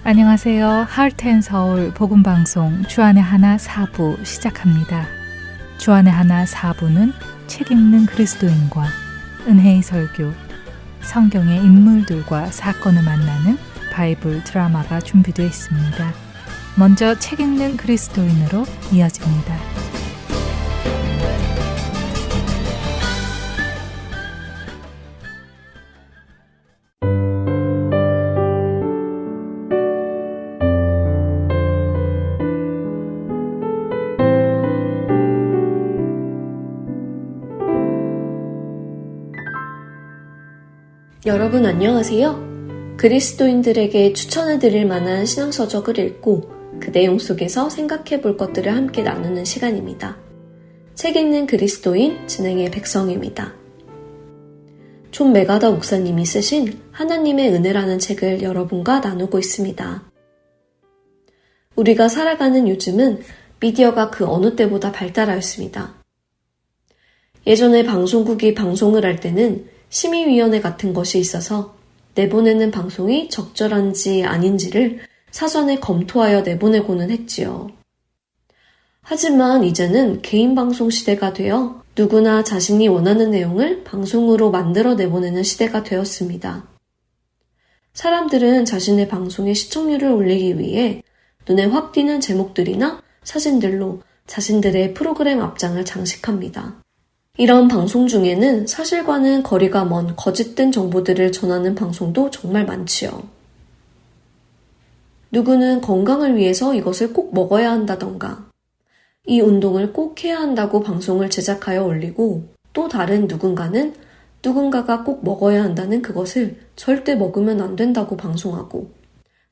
안녕하세요. 하트앤서울 복음방송 주안의 하나 4부 시작합니다. 주안의 하나 4부는 책 읽는 그리스도인과 은혜의 설교, 성경의 인물들과 사건을 만나는 바이블 드라마가 준비되어 있습니다. 먼저 책 읽는 그리스도인으로 이어집니다. 여러분 안녕하세요. 그리스도인들에게 추천해드릴 만한 신앙서적을 읽고 그 내용 속에서 생각해 볼 것들을 함께 나누는 시간입니다. 책 읽는 그리스도인 진행의 백성입니다. 존 메가더 목사님이 쓰신 하나님의 은혜라는 책을 여러분과 나누고 있습니다. 우리가 살아가는 요즘은 미디어가 그 어느 때보다 발달하였습니다. 예전에 방송국이 방송을 할 때는 심의위원회 같은 것이 있어서 내보내는 방송이 적절한지 아닌지를 사전에 검토하여 내보내고는 했지요. 하지만 이제는 개인 방송 시대가 되어 누구나 자신이 원하는 내용을 방송으로 만들어 내보내는 시대가 되었습니다. 사람들은 자신의 방송의 시청률을 올리기 위해 눈에 확 띄는 제목들이나 사진들로 자신들의 프로그램 앞장을 장식합니다. 이런 방송 중에는 사실과는 거리가 먼 거짓된 정보들을 전하는 방송도 정말 많지요. 누구는 건강을 위해서 이것을 꼭 먹어야 한다던가, 이 운동을 꼭 해야 한다고 방송을 제작하여 올리고, 또 다른 누군가는 누군가가 꼭 먹어야 한다는 그것을 절대 먹으면 안 된다고 방송하고,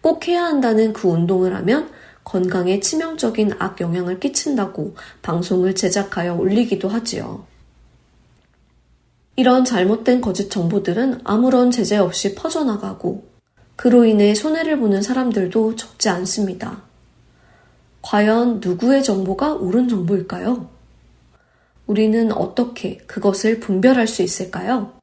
꼭 해야 한다는 그 운동을 하면 건강에 치명적인 악영향을 끼친다고 방송을 제작하여 올리기도 하지요. 이런 잘못된 거짓 정보들은 아무런 제재 없이 퍼져나가고 그로 인해 손해를 보는 사람들도 적지 않습니다. 과연 누구의 정보가 옳은 정보일까요? 우리는 어떻게 그것을 분별할 수 있을까요?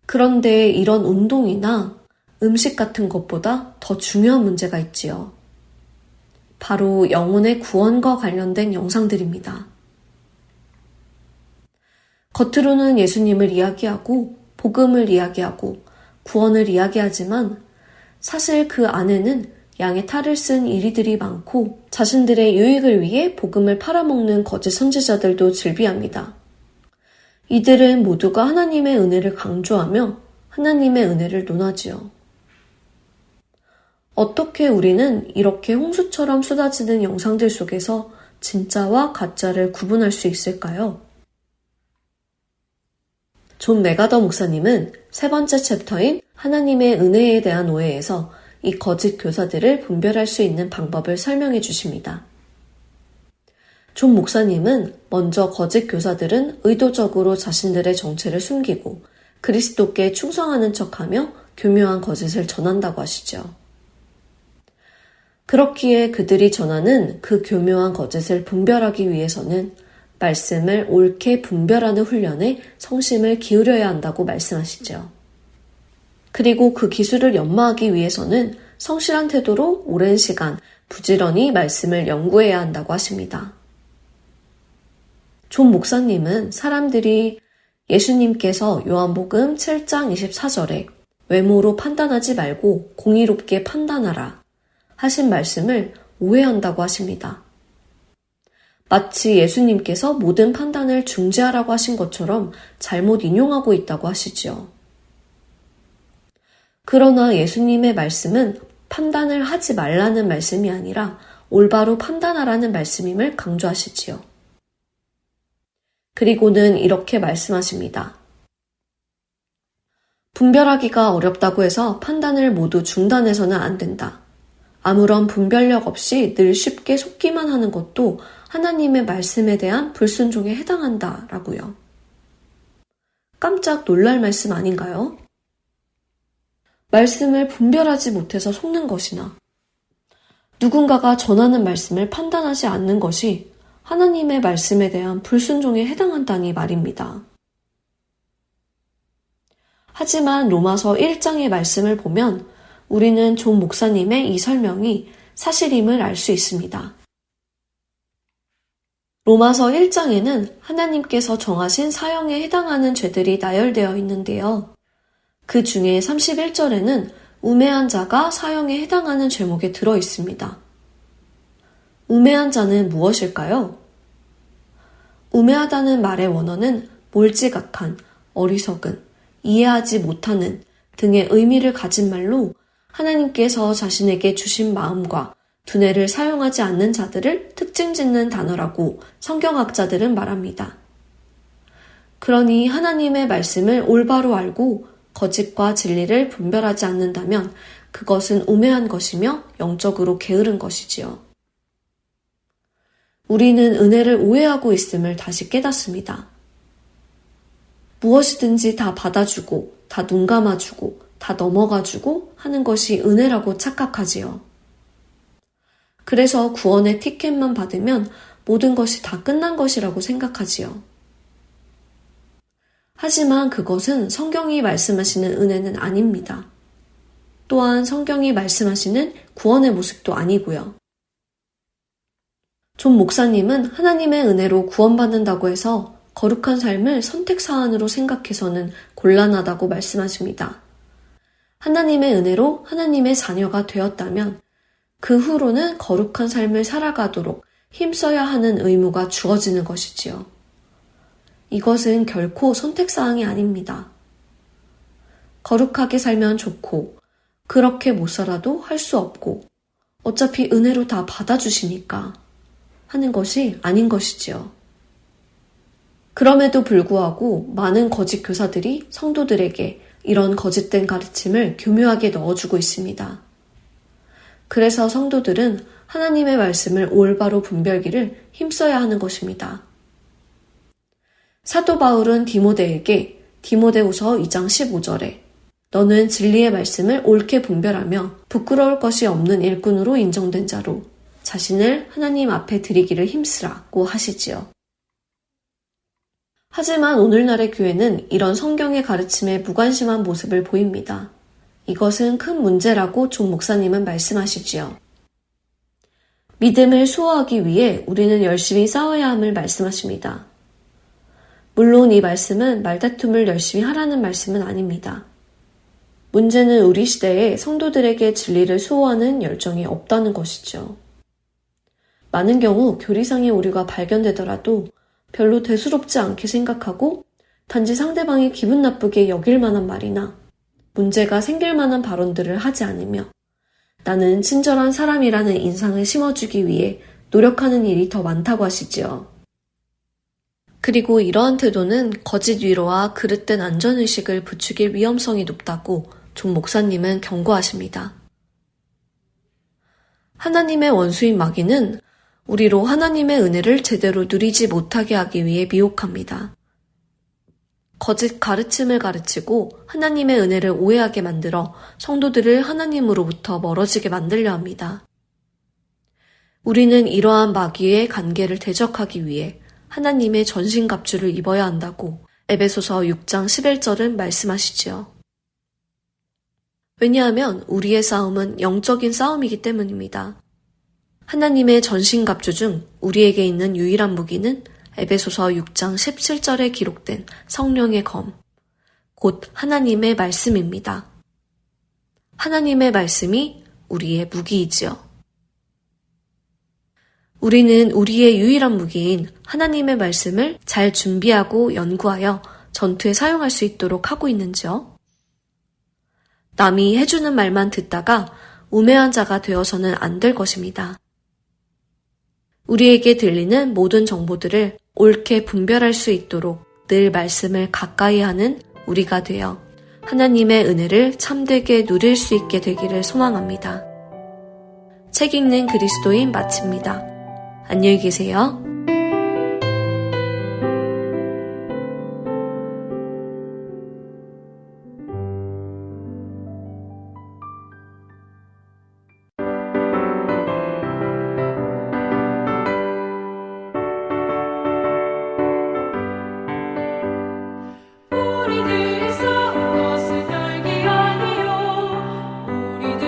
그런데 이런 운동이나 음식 같은 것보다 더 중요한 문제가 있지요. 바로 영혼의 구원과 관련된 영상들입니다. 겉으로는 예수님을 이야기하고 복음을 이야기하고 구원을 이야기하지만 사실 그 안에는 양의 탈을 쓴 이리들이 많고 자신들의 유익을 위해 복음을 팔아먹는 거짓 선지자들도 즐비합니다. 이들은 모두가 하나님의 은혜를 강조하며 하나님의 은혜를 논하지요. 어떻게 우리는 이렇게 홍수처럼 쏟아지는 영상들 속에서 진짜와 가짜를 구분할 수 있을까요? 존 메가더 목사님은 세 번째 챕터인 하나님의 은혜에 대한 오해에서 이 거짓 교사들을 분별할 수 있는 방법을 설명해 주십니다. 존 목사님은 먼저 거짓 교사들은 의도적으로 자신들의 정체를 숨기고 그리스도께 충성하는 척하며 교묘한 거짓을 전한다고 하시죠. 그렇기에 그들이 전하는 그 교묘한 거짓을 분별하기 위해서는 말씀을 옳게 분별하는 훈련에 성심을 기울여야 한다고 말씀하시죠. 그리고 그 기술을 연마하기 위해서는 성실한 태도로 오랜 시간 부지런히 말씀을 연구해야 한다고 하십니다. 존 목사님은 사람들이 예수님께서 요한복음 7장 24절에 외모로 판단하지 말고 공의롭게 판단하라 하신 말씀을 오해한다고 하십니다. 마치 예수님께서 모든 판단을 중지하라고 하신 것처럼 잘못 인용하고 있다고 하시지요. 그러나 예수님의 말씀은 판단을 하지 말라는 말씀이 아니라 올바로 판단하라는 말씀임을 강조하시지요. 그리고는 이렇게 말씀하십니다. 분별하기가 어렵다고 해서 판단을 모두 중단해서는 안 된다. 아무런 분별력 없이 늘 쉽게 속기만 하는 것도 하나님의 말씀에 대한 불순종에 해당한다 라고요. 깜짝 놀랄 말씀 아닌가요? 말씀을 분별하지 못해서 속는 것이나 누군가가 전하는 말씀을 판단하지 않는 것이 하나님의 말씀에 대한 불순종에 해당한다니 말입니다. 하지만 로마서 1장의 말씀을 보면 우리는 존 목사님의 이 설명이 사실임을 알 수 있습니다. 로마서 1장에는 하나님께서 정하신 사형에 해당하는 죄들이 나열되어 있는데요. 그 중에 31절에는 우매한 자가 사형에 해당하는 죄목에 들어 있습니다. 우매한 자는 무엇일까요? 우매하다는 말의 원어는 몰지각한, 어리석은, 이해하지 못하는 등의 의미를 가진 말로 하나님께서 자신에게 주신 마음과 두뇌를 사용하지 않는 자들을 특징 짓는 단어라고 성경학자들은 말합니다. 그러니 하나님의 말씀을 올바로 알고 거짓과 진리를 분별하지 않는다면 그것은 우매한 것이며 영적으로 게으른 것이지요. 우리는 은혜를 오해하고 있음을 다시 깨닫습니다. 무엇이든지 다 받아주고, 다 눈 감아주고, 다 넘어가주고 하는 것이 은혜라고 착각하지요. 그래서 구원의 티켓만 받으면 모든 것이 다 끝난 것이라고 생각하지요. 하지만 그것은 성경이 말씀하시는 은혜는 아닙니다. 또한 성경이 말씀하시는 구원의 모습도 아니고요. 존 목사님은 하나님의 은혜로 구원받는다고 해서 거룩한 삶을 선택사안으로 생각해서는 곤란하다고 말씀하십니다. 하나님의 은혜로 하나님의 자녀가 되었다면 그 후로는 거룩한 삶을 살아가도록 힘써야 하는 의무가 주어지는 것이지요. 이것은 결코 선택사항이 아닙니다. 거룩하게 살면 좋고 그렇게 못 살아도 할 수 없고 어차피 은혜로 다 받아주시니까 하는 것이 아닌 것이지요. 그럼에도 불구하고 많은 거짓 교사들이 성도들에게 이런 거짓된 가르침을 교묘하게 넣어주고 있습니다. 그래서 성도들은 하나님의 말씀을 올바로 분별기를 힘써야 하는 것입니다. 사도 바울은 디모데에게 디모데후서 2장 15절에 너는 진리의 말씀을 옳게 분별하며 부끄러울 것이 없는 일꾼으로 인정된 자로 자신을 하나님 앞에 드리기를 힘쓰라고 하시지요. 하지만 오늘날의 교회는 이런 성경의 가르침에 무관심한 모습을 보입니다. 이것은 큰 문제라고 존 목사님은 말씀하시지요. 믿음을 수호하기 위해 우리는 열심히 싸워야 함을 말씀하십니다. 물론 이 말씀은 말다툼을 열심히 하라는 말씀은 아닙니다. 문제는 우리 시대에 성도들에게 진리를 수호하는 열정이 없다는 것이죠. 많은 경우 교리상의 오류가 발견되더라도 별로 대수롭지 않게 생각하고 단지 상대방이 기분 나쁘게 여길 만한 말이나 문제가 생길 만한 발언들을 하지 않으며 나는 친절한 사람이라는 인상을 심어주기 위해 노력하는 일이 더 많다고 하시지요. 그리고 이러한 태도는 거짓 위로와 그릇된 안전의식을 부추길 위험성이 높다고 존 목사님은 경고하십니다. 하나님의 원수인 마귀는 우리로 하나님의 은혜를 제대로 누리지 못하게 하기 위해 미혹합니다. 거짓 가르침을 가르치고 하나님의 은혜를 오해하게 만들어 성도들을 하나님으로부터 멀어지게 만들려 합니다. 우리는 이러한 마귀의 관계를 대적하기 위해 하나님의 전신갑주를 입어야 한다고 에베소서 6장 11절은 말씀하시지요. 왜냐하면 우리의 싸움은 영적인 싸움이기 때문입니다. 하나님의 전신갑주 중 우리에게 있는 유일한 무기는 에베소서 6장 17절에 기록된 성령의 검, 곧 하나님의 말씀입니다. 하나님의 말씀이 우리의 무기이지요. 우리는 우리의 유일한 무기인 하나님의 말씀을 잘 준비하고 연구하여 전투에 사용할 수 있도록 하고 있는지요? 남이 해주는 말만 듣다가 우매한 자가 되어서는 안 될 것입니다. 우리에게 들리는 모든 정보들을 옳게 분별할 수 있도록 늘 말씀을 가까이 하는 우리가 되어 하나님의 은혜를 참되게 누릴 수 있게 되기를 소망합니다. 책 읽는 그리스도인 마칩니다. 안녕히 계세요. 우리들이 싸운 것은 열기 아니요 우리들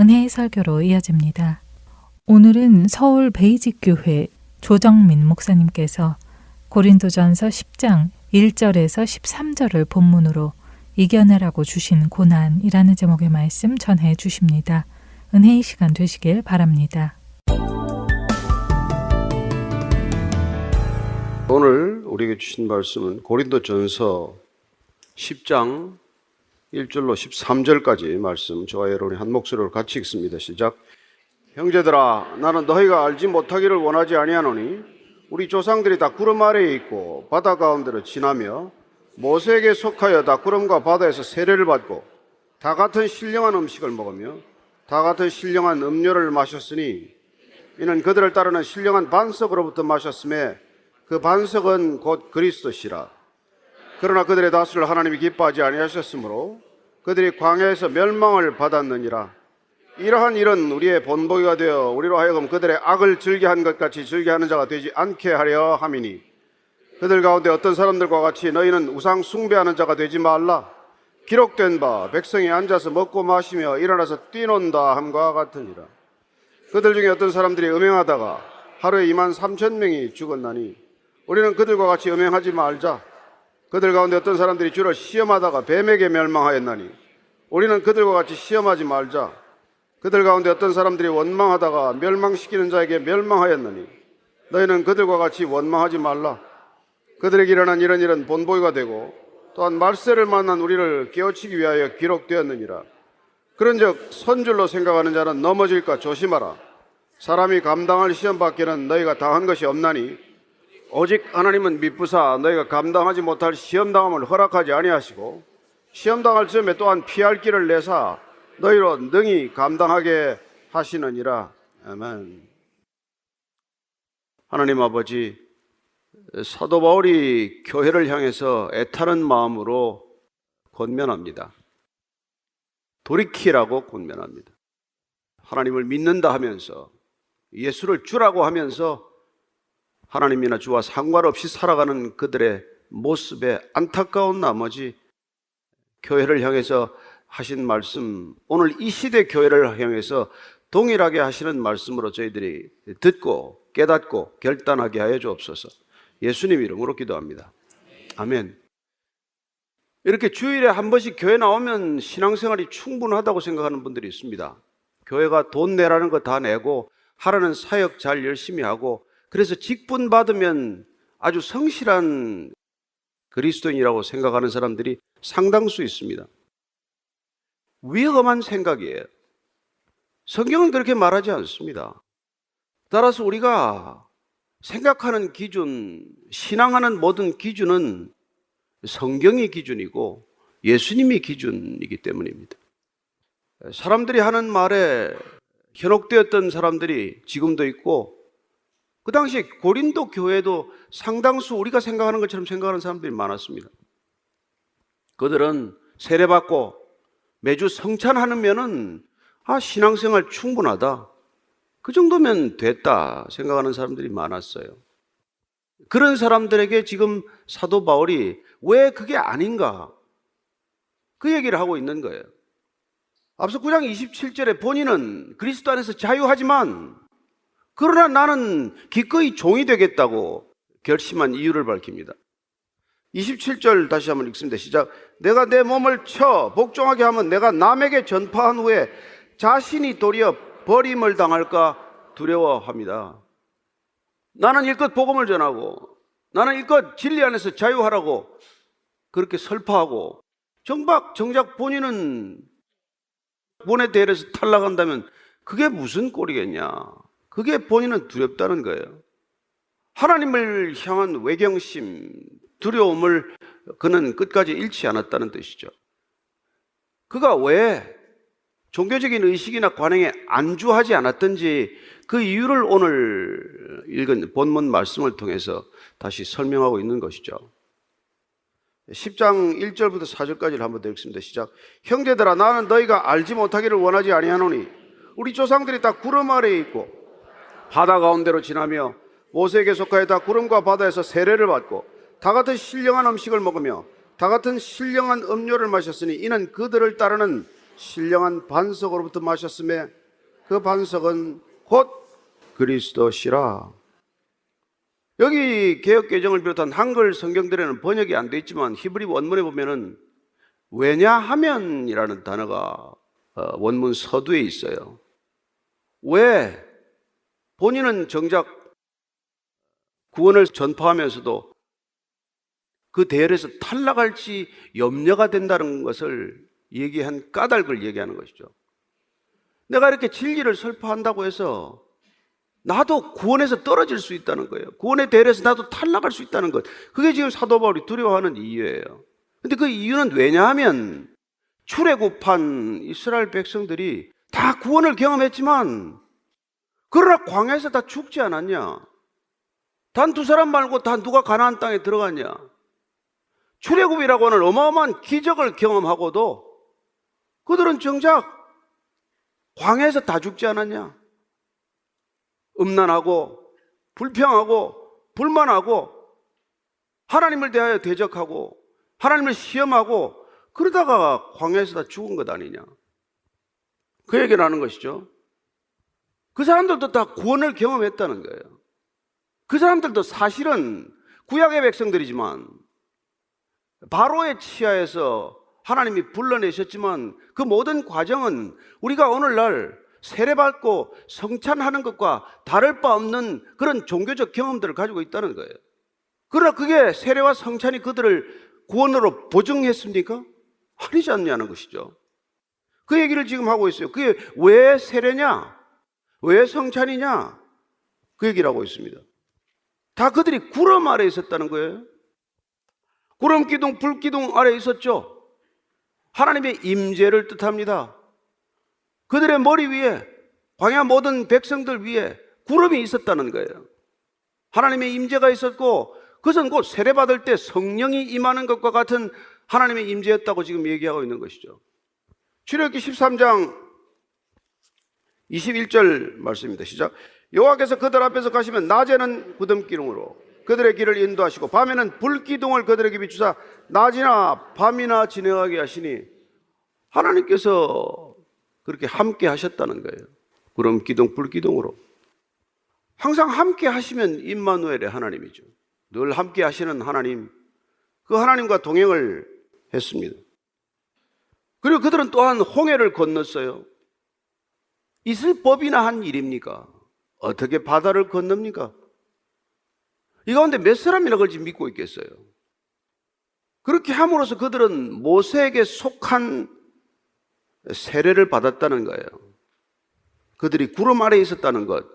은혜의 설교로 이어집니다. 오늘은 서울 베이직교회 조정민 목사님께서 고린도전서 10장 1절에서 13절을 본문으로 이겨내라고 주신 고난이라는 제목의 말씀 전해 주십니다. 은혜의 시간 되시길 바랍니다. 오늘 우리에게 주신 말씀은 고린도전서 10장 1절로 13절까지 말씀, 저와 여러분이 한 목소리로 같이 읽습니다. 시작. 형제들아, 나는 너희가 알지 못하기를 원하지 아니하노니 우리 조상들이 다 구름 아래에 있고 바다 가운데로 지나며 모세에게 속하여 다 구름과 바다에서 세례를 받고 다 같은 신령한 음식을 먹으며 다 같은 신령한 음료를 마셨으니 이는 그들을 따르는 신령한 반석으로부터 마셨음에 그 반석은 곧 그리스도시라. 그러나 그들의 다수를 하나님이 기뻐하지 아니하셨으므로 그들이 광야에서 멸망을 받았느니라. 이러한 일은 우리의 본보기가 되어 우리로 하여금 그들의 악을 즐겨한 것 같이 즐겨하는 자가 되지 않게 하려 함이니 그들 가운데 어떤 사람들과 같이 너희는 우상 숭배하는 자가 되지 말라. 기록된 바 백성이 앉아서 먹고 마시며 일어나서 뛰논다 함과 같으니라. 그들 중에 어떤 사람들이 음행하다가 하루에 23,000명이 죽었나니 우리는 그들과 같이 음행하지 말자. 그들 가운데 어떤 사람들이 주를 시험하다가 뱀에게 멸망하였나니 우리는 그들과 같이 시험하지 말자. 그들 가운데 어떤 사람들이 원망하다가 멸망시키는 자에게 멸망하였나니 너희는 그들과 같이 원망하지 말라. 그들에게 일어난 이런 일은 본보기가 되고 또한 말세를 만난 우리를 깨우치기 위하여 기록되었느니라. 그런즉 선줄로 생각하는 자는 넘어질까 조심하라. 사람이 감당할 시험 밖에는 너희가 당한 것이 없나니 오직 하나님은 미쁘사 너희가 감당하지 못할 시험당함을 허락하지 아니하시고 시험당할 즈음에 또한 피할 길을 내사 너희로 능히 감당하게 하시느니라. 아멘. 하나님 아버지, 사도 바울이 교회를 향해서 애타는 마음으로 권면합니다. 돌이키라고 권면합니다. 하나님을 믿는다 하면서 예수를 주라고 하면서 하나님이나 주와 상관없이 살아가는 그들의 모습에 안타까운 나머지 교회를 향해서 하신 말씀, 오늘 이 시대 교회를 향해서 동일하게 하시는 말씀으로 저희들이 듣고 깨닫고 결단하게 하여 주옵소서. 예수님 이름으로 기도합니다. 아멘. 이렇게 주일에 한 번씩 교회 나오면 신앙생활이 충분하다고 생각하는 분들이 있습니다. 교회가 돈 내라는 거 다 내고 하라는 사역 잘 열심히 하고 그래서 직분 받으면 아주 성실한 그리스도인이라고 생각하는 사람들이 상당수 있습니다. 위험한 생각이에요. 성경은 그렇게 말하지 않습니다. 따라서 우리가 생각하는 기준, 신앙하는 모든 기준은 성경이 기준이고 예수님이 기준이기 때문입니다. 사람들이 하는 말에 현혹되었던 사람들이 지금도 있고 그 당시 고린도 교회도 상당수 우리가 생각하는 것처럼 생각하는 사람들이 많았습니다. 그들은 세례받고 매주 성찬하면은 신앙생활 충분하다. 그 정도면 됐다 생각하는 사람들이 많았어요. 그런 사람들에게 지금 사도 바울이 왜 그게 아닌가? 그 얘기를 하고 있는 거예요. 앞서 9장 27절에 본인은 그리스도 안에서 자유하지만 그러나 나는 기꺼이 종이 되겠다고 결심한 이유를 밝힙니다. 27절 다시 한번 읽습니다. 시작. 내가 내 몸을 쳐 복종하게 하면 내가 남에게 전파한 후에 자신이 도리어 버림을 당할까 두려워합니다. 나는 일껏 복음을 전하고 나는 일껏 진리 안에서 자유하라고 그렇게 설파하고 정작 본인은 본의 대회에서 탈락한다면 그게 무슨 꼴이겠냐. 그게 본인은 두렵다는 거예요. 하나님을 향한 외경심, 두려움을 그는 끝까지 잃지 않았다는 뜻이죠. 그가 왜 종교적인 의식이나 관행에 안주하지 않았던지 그 이유를 오늘 읽은 본문 말씀을 통해서 다시 설명하고 있는 것이죠. 10장 1절부터 4절까지를 한번 더 읽습니다. 시작. 형제들아, 나는 너희가 알지 못하기를 원하지 아니하노니 우리 조상들이 다 구름 아래에 있고 바다 가운데로 지나며 모세에게 속하여 다 구름과 바다에서 세례를 받고 다 같은 신령한 음식을 먹으며 다 같은 신령한 음료를 마셨으니 이는 그들을 따르는 신령한 반석으로부터 마셨음에 그 반석은 곧 그리스도시라. 여기 개역개정을 비롯한 한글 성경들에는 번역이 안 돼 있지만 히브리 원문에 보면은 왜냐하면이라는 단어가 원문 서두에 있어요. 왜? 본인은 정작 구원을 전파하면서도 그 대열에서 탈락할지 염려가 된다는 것을 얘기한 까닭을 얘기하는 것이죠. 내가 이렇게 진리를 설파한다고 해서 나도 구원에서 떨어질 수 있다는 거예요. 구원의 대열에서 나도 탈락할 수 있다는 것. 그게 지금 사도 바울이 두려워하는 이유예요. 근데 그 이유는 왜냐하면 출애굽한 이스라엘 백성들이 다 구원을 경험했지만 그러나 광야에서 다 죽지 않았냐? 단 두 사람 말고 다 누가 가나안 땅에 들어갔냐? 출애굽이라고 하는 어마어마한 기적을 경험하고도 그들은 정작 광야에서 다 죽지 않았냐? 음란하고 불평하고 불만하고 하나님을 대하여 대적하고 하나님을 시험하고 그러다가 광야에서 다 죽은 것 아니냐? 그 얘기를 하는 것이죠. 그 사람들도 다 구원을 경험했다는 거예요. 그 사람들도 사실은 구약의 백성들이지만 바로의 치하에서 하나님이 불러내셨지만 그 모든 과정은 우리가 오늘날 세례받고 성찬하는 것과 다를 바 없는 그런 종교적 경험들을 가지고 있다는 거예요. 그러나 그게 세례와 성찬이 그들을 구원으로 보증했습니까? 아니지 않냐는 것이죠. 그 얘기를 지금 하고 있어요. 그게 왜 세례냐? 왜 성찬이냐? 그 얘기를 하고 있습니다. 다 그들이 구름 아래에 있었다는 거예요. 구름 기둥, 불 기둥 아래에 있었죠. 하나님의 임재를 뜻합니다. 그들의 머리 위에, 광야 모든 백성들 위에 구름이 있었다는 거예요. 하나님의 임재가 있었고 그것은 곧 세례받을 때 성령이 임하는 것과 같은 하나님의 임재였다고 지금 얘기하고 있는 것이죠. 출애굽기 13장 21절 말씀입니다. 시작. 여호와께서 그들 앞에서 가시면 낮에는 구름기둥으로 그들의 길을 인도하시고 밤에는 불기둥을 그들에게 비추사 낮이나 밤이나 지나가게 하시니 하나님께서 그렇게 함께 하셨다는 거예요. 구름기둥, 불기둥으로. 항상 함께 하시면 임마누엘의 하나님이죠. 늘 함께 하시는 하나님, 그 하나님과 동행을 했습니다. 그리고 그들은 또한 홍해를 건넜어요. 있을 법이나 한 일입니까? 어떻게 바다를 건넙니까? 이 가운데 몇 사람이나 그걸 지금 믿고 있겠어요? 그렇게 함으로써 그들은 모세에게 속한 세례를 받았다는 거예요. 그들이 구름 아래에 있었다는 것,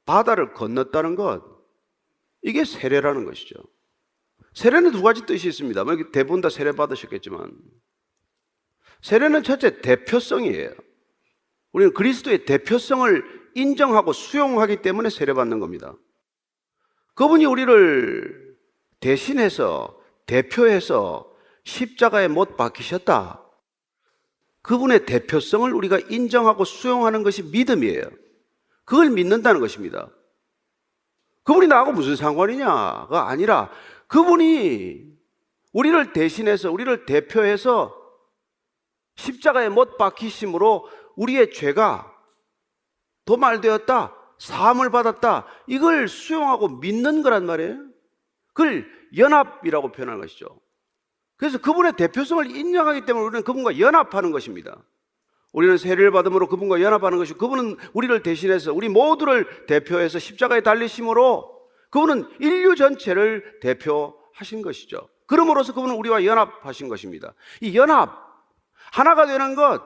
바다를 건넜다는 것, 이게 세례라는 것이죠. 세례는 두 가지 뜻이 있습니다. 대부분 다 세례 받으셨겠지만 세례는 첫째 대표성이에요. 우리는 그리스도의 대표성을 인정하고 수용하기 때문에 세례받는 겁니다. 그분이 우리를 대신해서 대표해서 십자가에 못 박히셨다. 그분의 대표성을 우리가 인정하고 수용하는 것이 믿음이에요. 그걸 믿는다는 것입니다. 그분이 나하고 무슨 상관이냐가 아니라 그분이 우리를 대신해서 우리를 대표해서 십자가에 못 박히심으로 우리의 죄가 도말되었다, 사함을 받았다, 이걸 수용하고 믿는 거란 말이에요. 그걸 연합이라고 표현하는 것이죠. 그래서 그분의 대표성을 인정하기 때문에 우리는 그분과 연합하는 것입니다. 우리는 세례를 받음으로 그분과 연합하는 것이고 그분은 우리를 대신해서 우리 모두를 대표해서 십자가에 달리심으로 그분은 인류 전체를 대표하신 것이죠. 그러므로서 그분은 우리와 연합하신 것입니다. 이 연합, 하나가 되는 것,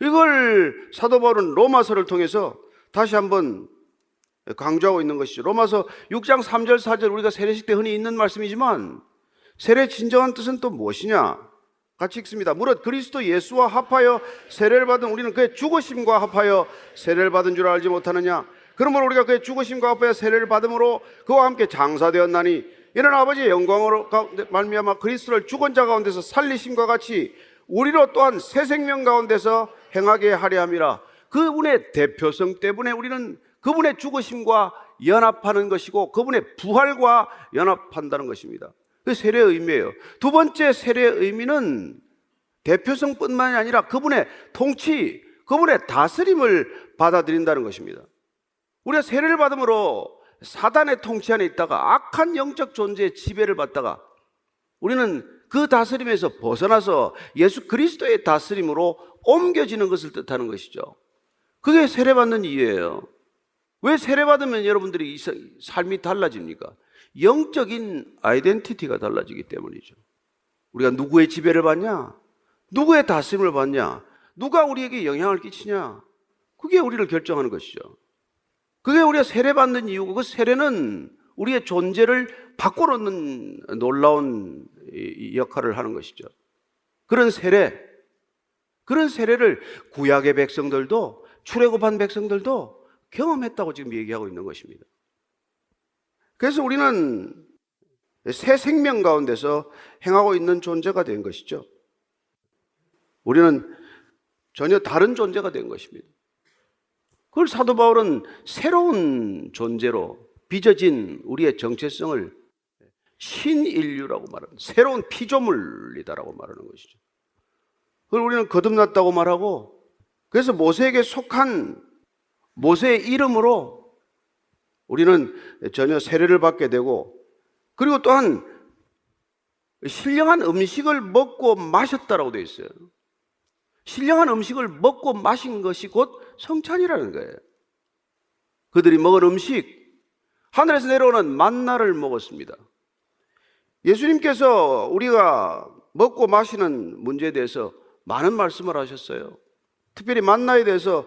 이걸 사도 바울은 로마서를 통해서 다시 한번 강조하고 있는 것이죠. 로마서 6장 3절 4절 우리가 세례식 때 흔히 있는 말씀이지만 세례의 진정한 뜻은 또 무엇이냐? 같이 읽습니다. 무릇 그리스도 예수와 합하여 세례를 받은 우리는 그의 죽으심과 합하여 세례를 받은 줄 알지 못하느냐? 그러므로 우리가 그의 죽으심과 합하여 세례를 받음으로 그와 함께 장사되었나니 이는 아버지의 영광으로 말미암아 그리스도를 죽은 자 가운데서 살리심과 같이 우리로 또한 새 생명 가운데서 행하게 하려 함이라. 그분의 대표성 때문에 우리는 그분의 죽으심과 연합하는 것이고 그분의 부활과 연합한다는 것입니다. 그 세례의 의미예요. 두 번째 세례의 의미는 대표성뿐만이 아니라 그분의 통치, 그분의 다스림을 받아들인다는 것입니다. 우리가 세례를 받음으로 사단의 통치 안에 있다가 악한 영적 존재의 지배를 받다가 우리는 그 다스림에서 벗어나서 예수 그리스도의 다스림으로 옮겨지는 것을 뜻하는 것이죠. 그게 세례받는 이유예요. 왜 세례받으면 여러분들이 삶이 달라집니까? 영적인 아이덴티티가 달라지기 때문이죠. 우리가 누구의 지배를 받냐? 누구의 다스림을 받냐? 누가 우리에게 영향을 끼치냐? 그게 우리를 결정하는 것이죠. 그게 우리가 세례받는 이유고, 그 세례는 우리의 존재를 바꿔놓는 놀라운 역할을 하는 것이죠. 그런 세례를 구약의 백성들도, 출애굽한 백성들도 경험했다고 지금 얘기하고 있는 것입니다. 그래서 우리는 새 생명 가운데서 행하고 있는 존재가 된 것이죠. 우리는 전혀 다른 존재가 된 것입니다. 그걸 사도 바울은 새로운 존재로 빚어진 우리의 정체성을 신인류라고 말하는, 새로운 피조물이다라고 말하는 것이죠. 그걸 우리는 거듭났다고 말하고, 그래서 모세에게 속한 모세의 이름으로 우리는 전혀 세례를 받게 되고, 그리고 또한 신령한 음식을 먹고 마셨다라고 되어 있어요. 신령한 음식을 먹고 마신 것이 곧 성찬이라는 거예요. 그들이 먹은 음식, 하늘에서 내려오는 만나를 먹었습니다. 예수님께서 우리가 먹고 마시는 문제에 대해서 많은 말씀을 하셨어요. 특별히 만나에 대해서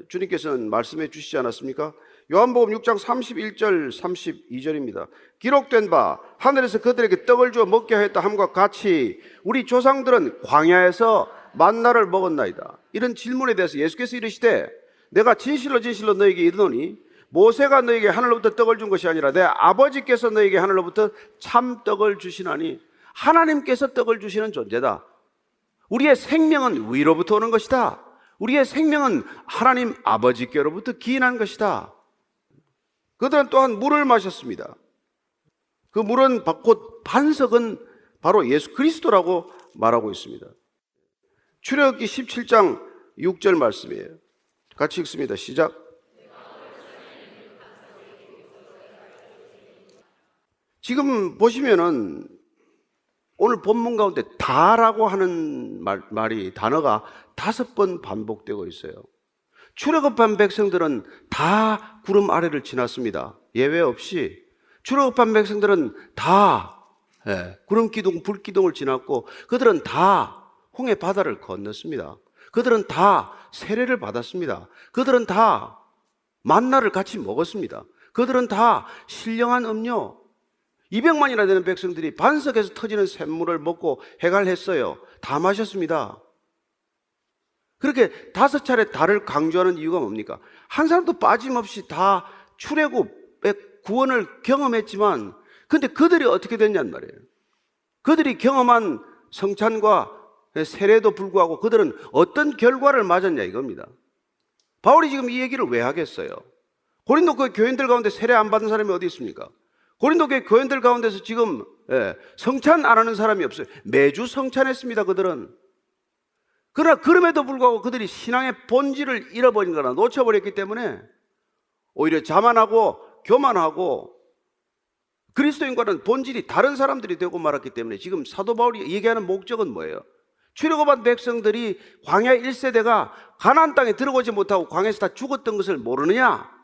주님께서는 말씀해 주시지 않았습니까? 요한복음 6장 31절 32절입니다. 기록된 바 하늘에서 그들에게 떡을 주어 먹게 하였다 함과 같이 우리 조상들은 광야에서 만나를 먹었나이다. 이런 질문에 대해서 예수께서 이르시되 내가 진실로 진실로 너에게 이르노니 모세가 너에게 하늘로부터 떡을 준 것이 아니라 내 아버지께서 너에게 하늘로부터 참떡을 주시나니, 하나님께서 떡을 주시는 존재다. 우리의 생명은 위로부터 오는 것이다. 우리의 생명은 하나님 아버지께로부터 기인한 것이다. 그들은 또한 물을 마셨습니다. 그 물은 곧 반석은 바로 예수 그리스도라고 말하고 있습니다. 출애굽기 17장 6절 말씀이에요. 같이 읽습니다. 시작. 지금 보시면은 오늘 본문 가운데 다라고 하는 단어가 5번 반복되고 있어요. 출애굽한 백성들은 다 구름 아래를 지났습니다. 예외 없이 출애굽한 백성들은 다 구름 기둥, 불 기둥을 지났고, 그들은 다 홍해 바다를 건넜습니다. 그들은 다 세례를 받았습니다. 그들은 다 만나를 같이 먹었습니다. 그들은 다 신령한 음료, 200만이나 되는 백성들이 반석에서 터지는 샘물을 먹고 해갈했어요. 다 마셨습니다. 그렇게 5차례 다를 강조하는 이유가 뭡니까? 한 사람도 빠짐없이 다 출애굽의 구원을 경험했지만, 근데 그들이 어떻게 됐냔 말이에요. 그들이 경험한 성찬과 세례도 불구하고 그들은 어떤 결과를 맞았냐 이겁니다. 바울이 지금 이 얘기를 왜 하겠어요? 고린도 교인들 가운데 세례 안 받은 사람이 어디 있습니까? 고린도 교인들 가운데서 지금 성찬 안 하는 사람이 없어요. 매주 성찬했습니다, 그들은. 그러나 그럼에도 불구하고 그들이 신앙의 본질을 잃어버린 거나 놓쳐버렸기 때문에 오히려 자만하고 교만하고 그리스도인과는 본질이 다른 사람들이 되고 말았기 때문에 지금 사도 바울이 얘기하는 목적은 뭐예요? 출애굽한 백성들이 광야 1세대가 가나안 땅에 들어오지 못하고 광야에서 다 죽었던 것을 모르느냐?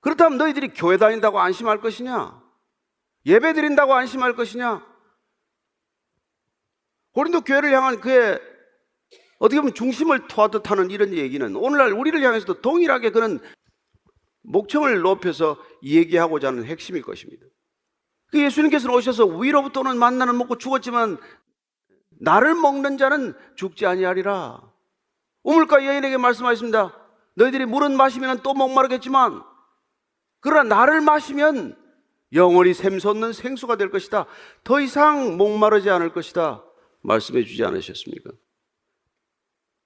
그렇다면 너희들이 교회 다닌다고 안심할 것이냐? 예배 드린다고 안심할 것이냐? 고린도 교회를 향한 그의 어떻게 보면 중심을 토하듯 하는 이런 얘기는 오늘날 우리를 향해서도 동일하게 그는 목청을 높여서 얘기하고자 하는 핵심일 것입니다. 그 예수님께서는 오셔서 위로부터 오는 만나는 먹고 죽었지만 나를 먹는 자는 죽지 아니하리라. 우물가 여인에게 말씀하셨습니다. 너희들이 물은 마시면 또 목마르겠지만 그러나 나를 마시면 영원히 샘솟는 생수가 될 것이다. 더 이상 목마르지 않을 것이다. 말씀해 주지 않으셨습니까?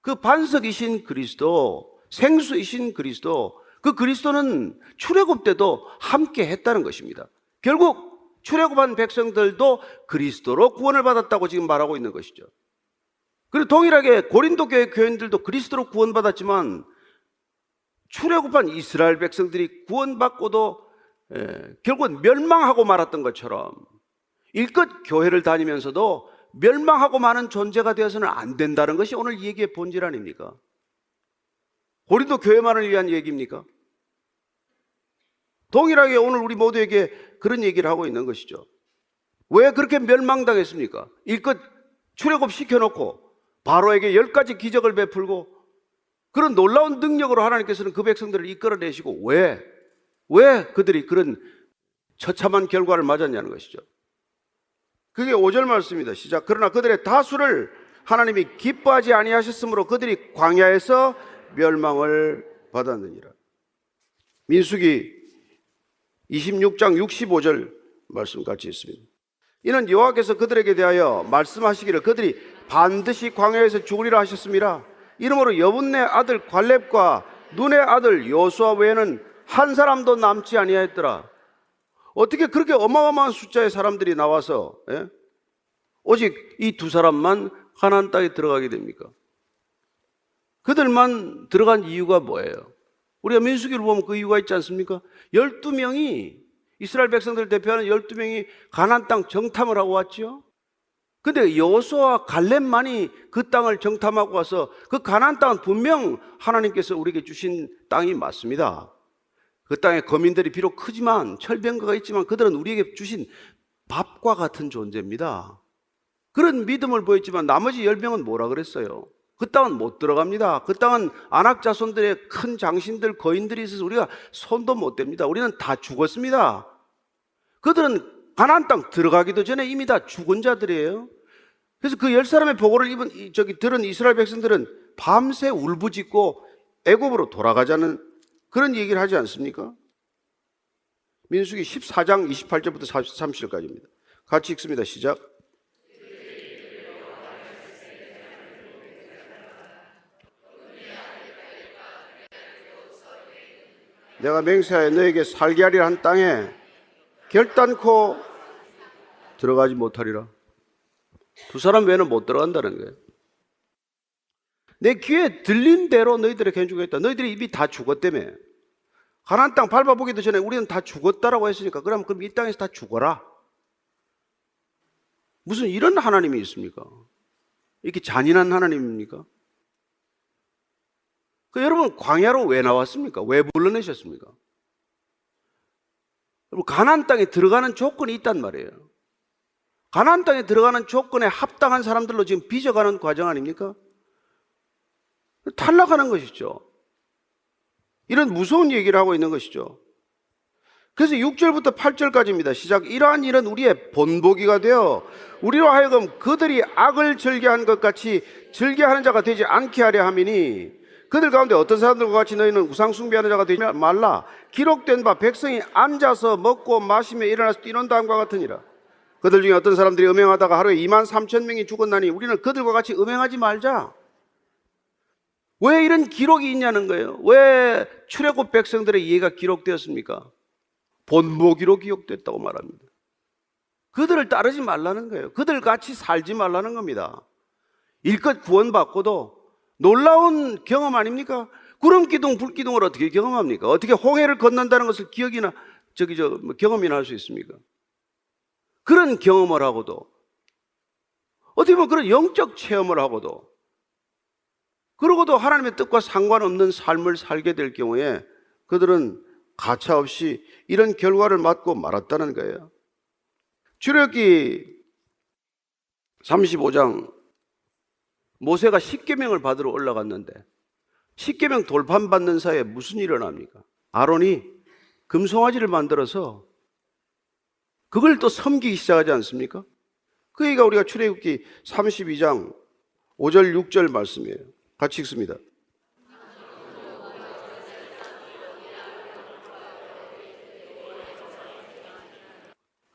그 반석이신 그리스도, 생수이신 그리스도, 그 그리스도는 출애굽 때도 함께 했다는 것입니다. 결국 출애굽한 백성들도 그리스도로 구원을 받았다고 지금 말하고 있는 것이죠. 그리고 동일하게 고린도 교회 교인들도 그리스도로 구원받았지만 출애굽한 이스라엘 백성들이 구원받고도 결국은 멸망하고 말았던 것처럼 일껏 교회를 다니면서도 멸망하고 마는 존재가 되어서는 안 된다는 것이 오늘 이 얘기의 본질 아닙니까? 고린도 교회만을 위한 얘기입니까? 동일하게 오늘 우리 모두에게 그런 얘기를 하고 있는 것이죠. 왜 그렇게 멸망당했습니까? 일껏 출애굽 시켜놓고 바로에게 10가지 기적을 베풀고 그런 놀라운 능력으로 하나님께서는 그 백성들을 이끌어내시고 왜 그들이 그런 처참한 결과를 맞았냐는 것이죠. 그게 5절 말씀입니다. 시작. 그러나 그들의 다수를 하나님이 기뻐하지 아니하셨으므로 그들이 광야에서 멸망을 받았느니라. 민수기 26장 65절 말씀 같이 있습니다. 이는 여호와께서 그들에게 대하여 말씀하시기를 그들이 반드시 광야에서 죽으리라 하셨습니다. 이러므로 여분네 아들 갈렙과 눈의 아들 여호수아 외에는 한 사람도 남지 아니하였더라. 어떻게 그렇게 어마어마한 숫자의 사람들이 나와서 오직 이 두 사람만 가나안 땅에 들어가게 됩니까? 그들만 들어간 이유가 뭐예요? 우리가 민수기를 보면 그 이유가 있지 않습니까? 12명이 이스라엘 백성들을 대표하는 12명이 가나안 땅 정탐을 하고 왔죠. 근데 여호수아와 갈렙만이 그 땅을 정탐하고 와서 그 가나안 땅은 분명 하나님께서 우리에게 주신 땅이 맞습니다. 그 땅의 거민들이 비록 크지만 철병거가 있지만 그들은 우리에게 주신 밥과 같은 존재입니다. 그런 믿음을 보였지만 나머지 10명은 뭐라 그랬어요? 그 땅은 못 들어갑니다. 그 땅은 안악 자손들의 큰 장신들, 거인들이 있어서 우리가 손도 못 댑니다. 우리는 다 죽었습니다. 그들은 가나안 땅 들어가기도 전에 이미 다 죽은 자들이에요. 그래서 그 10사람의 보고를 들은 이스라엘 백성들은 밤새 울부짖고 애굽으로 돌아가자는 그런 얘기를 하지 않습니까? 민수기 14장 28절부터 30절까지입니다. 같이 읽습니다. 시작. 내가 맹세하여 너에게 살게 하리라 한 땅에 결단코 들어가지 못하리라. 두 사람 외에는 못 들어간다는 거예요. 내 귀에 들린 대로 너희들에게 해주겠다. 너희들이 이미 다 죽었다며. 가나안 땅 밟아보기도 전에 우리는 다 죽었다라고 했으니까 그럼 이 땅에서 다 죽어라. 무슨 이런 하나님이 있습니까? 이렇게 잔인한 하나님입니까? 여러분 광야로 왜 나왔습니까? 왜 불러내셨습니까? 여러분 가나안 땅에 들어가는 조건이 있단 말이에요. 가나안 땅에 들어가는 조건에 합당한 사람들로 지금 빚어가는 과정 아닙니까? 탈락하는 것이죠. 이런 무서운 얘기를 하고 있는 것이죠. 그래서 6절부터 8절까지입니다. 시작. 이러한 일은 우리의 본보기가 되어 우리로 하여금 그들이 악을 즐겨한 것 같이 즐겨하는 자가 되지 않게 하려 함이니 그들 가운데 어떤 사람들과 같이 너희는 우상 숭배하는 자가 되지 말라. 기록된 바 백성이 앉아서 먹고 마시며 일어나서 뛰는 다음과 같으니라. 그들 중에 어떤 사람들이 음행하다가 하루에 23,000명이 죽었나니 우리는 그들과 같이 음행하지 말자. 왜 이런 기록이 있냐는 거예요. 왜 출애굽 백성들의 예가 기록되었습니까? 본보기로 기록됐다고 말합니다. 그들을 따르지 말라는 거예요. 그들 같이 살지 말라는 겁니다. 일껏 구원받고도 놀라운 경험 아닙니까? 구름기둥, 불기둥을 어떻게 경험합니까? 어떻게 홍해를 건넌다는 것을 경험이나 할 수 있습니까? 그런 경험을 하고도 어떻게 보면 그런 영적 체험을 하고도 그러고도 하나님의 뜻과 상관없는 삶을 살게 될 경우에 그들은 가차없이 이런 결과를 맞고 말았다는 거예요. 출애굽기 35장 모세가 십계명을 받으러 올라갔는데 십계명 돌판받는 사이에 무슨 일이 일어납니까? 아론이 금송아지를 만들어서 그걸 또 섬기기 시작하지 않습니까? 그 얘기가 우리가 출애굽기 32장 5절 6절 말씀이에요. 같이 읽습니다.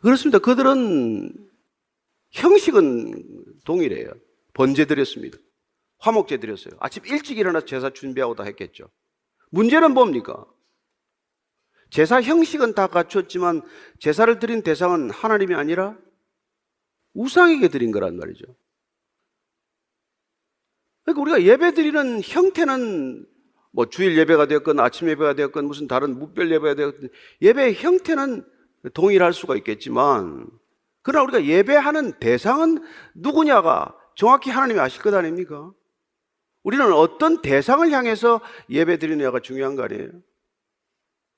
그렇습니다. 그들은 형식은 동일해요. 번제 드렸습니다. 화목제 드렸어요. 아침 일찍 일어나서 제사 준비하고 다 했겠죠. 문제는 뭡니까? 제사 형식은 다 갖췄지만 제사를 드린 대상은 하나님이 아니라 우상에게 드린 거란 말이죠. 그러니까 우리가 예배 드리는 형태는 뭐 주일 예배가 되었건 아침 예배가 되었건 무슨 다른 무별 예배가 되었건 예배의 형태는 동일할 수가 있겠지만 그러나 우리가 예배하는 대상은 누구냐가 정확히 하나님이 아실 것 아닙니까? 우리는 어떤 대상을 향해서 예배 드리느냐가 중요한 거 아니에요?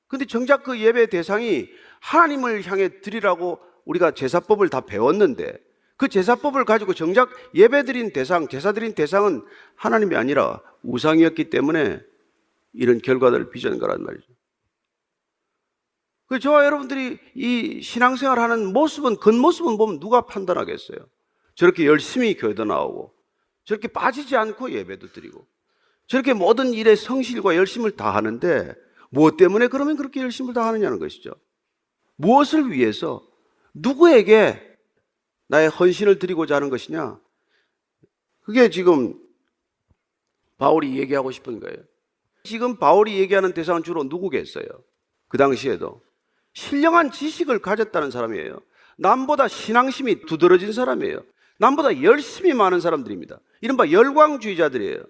근데 정작 그 예배 대상이 하나님을 향해 드리라고 우리가 제사법을 다 배웠는데 그 제사법을 가지고 정작 예배 드린 대상, 제사 드린 대상은 하나님이 아니라 우상이었기 때문에 이런 결과들을 빚은 거란 말이죠. 그 저와 여러분들이 이 신앙생활 하는 모습은, 겉모습은 보면 누가 판단하겠어요? 저렇게 열심히 교회도 나오고, 저렇게 빠지지 않고 예배도 드리고, 저렇게 모든 일에 성실과 열심을 다하는데, 무엇 때문에 그러면 그렇게 열심을 다하느냐는 것이죠. 무엇을 위해서, 누구에게 나의 헌신을 드리고자 하는 것이냐? 그게 지금 바울이 얘기하고 싶은 거예요. 지금 바울이 얘기하는 대상은 주로 누구겠어요? 그 당시에도 신령한 지식을 가졌다는 사람이에요. 남보다 신앙심이 두드러진 사람이에요. 남보다 열심히 많은 사람들입니다. 이른바 열광주의자들이에요.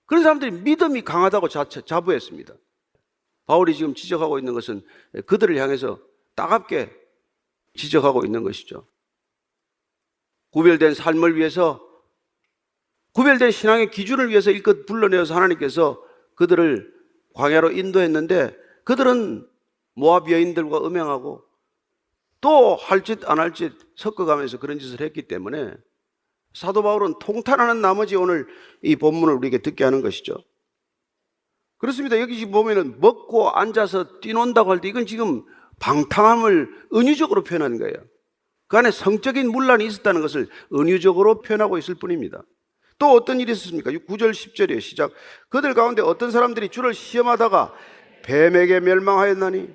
그런 사람들이 믿음이 강하다고 자부했습니다. 바울이 지금 지적하고 있는 것은 그들을 향해서 따갑게 지적하고 있는 것이죠. 구별된 삶을 위해서, 구별된 신앙의 기준을 위해서 일껏 불러내어서 하나님께서 그들을 광야로 인도했는데 그들은 모압 여인들과 음행하고 또 할 짓 안 할 짓 섞어가면서 그런 짓을 했기 때문에 사도 바울은 통탄하는 나머지 오늘 이 본문을 우리에게 듣게 하는 것이죠. 그렇습니다. 여기 지금 보면은 먹고 앉아서 뛰논다고 할 때 이건 지금 방탕함을 은유적으로 표현하는 거예요. 그 안에 성적인 문란이 있었다는 것을 은유적으로 표현하고 있을 뿐입니다. 또 어떤 일이 있었습니까? 9절 10절이에요. 시작. 그들 가운데 어떤 사람들이 주를 시험하다가 뱀에게 멸망하였나니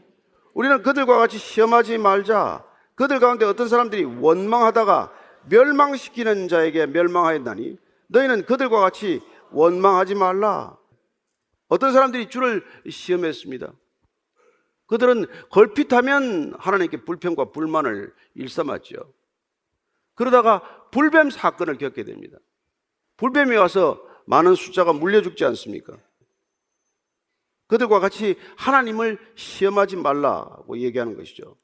우리는 그들과 같이 시험하지 말자. 그들 가운데 어떤 사람들이 원망하다가 멸망시키는 자에게 멸망하였나니 너희는 그들과 같이 원망하지 말라. 어떤 사람들이 주를 시험했습니다. 그들은 걸핏하면 하나님께 불평과 불만을 일삼았죠. 그러다가 불뱀 사건을 겪게 됩니다. 불뱀이 와서 많은 숫자가 물려 죽지 않습니까? 그들과 같이 하나님을 시험하지 말라고 얘기하는 것이죠.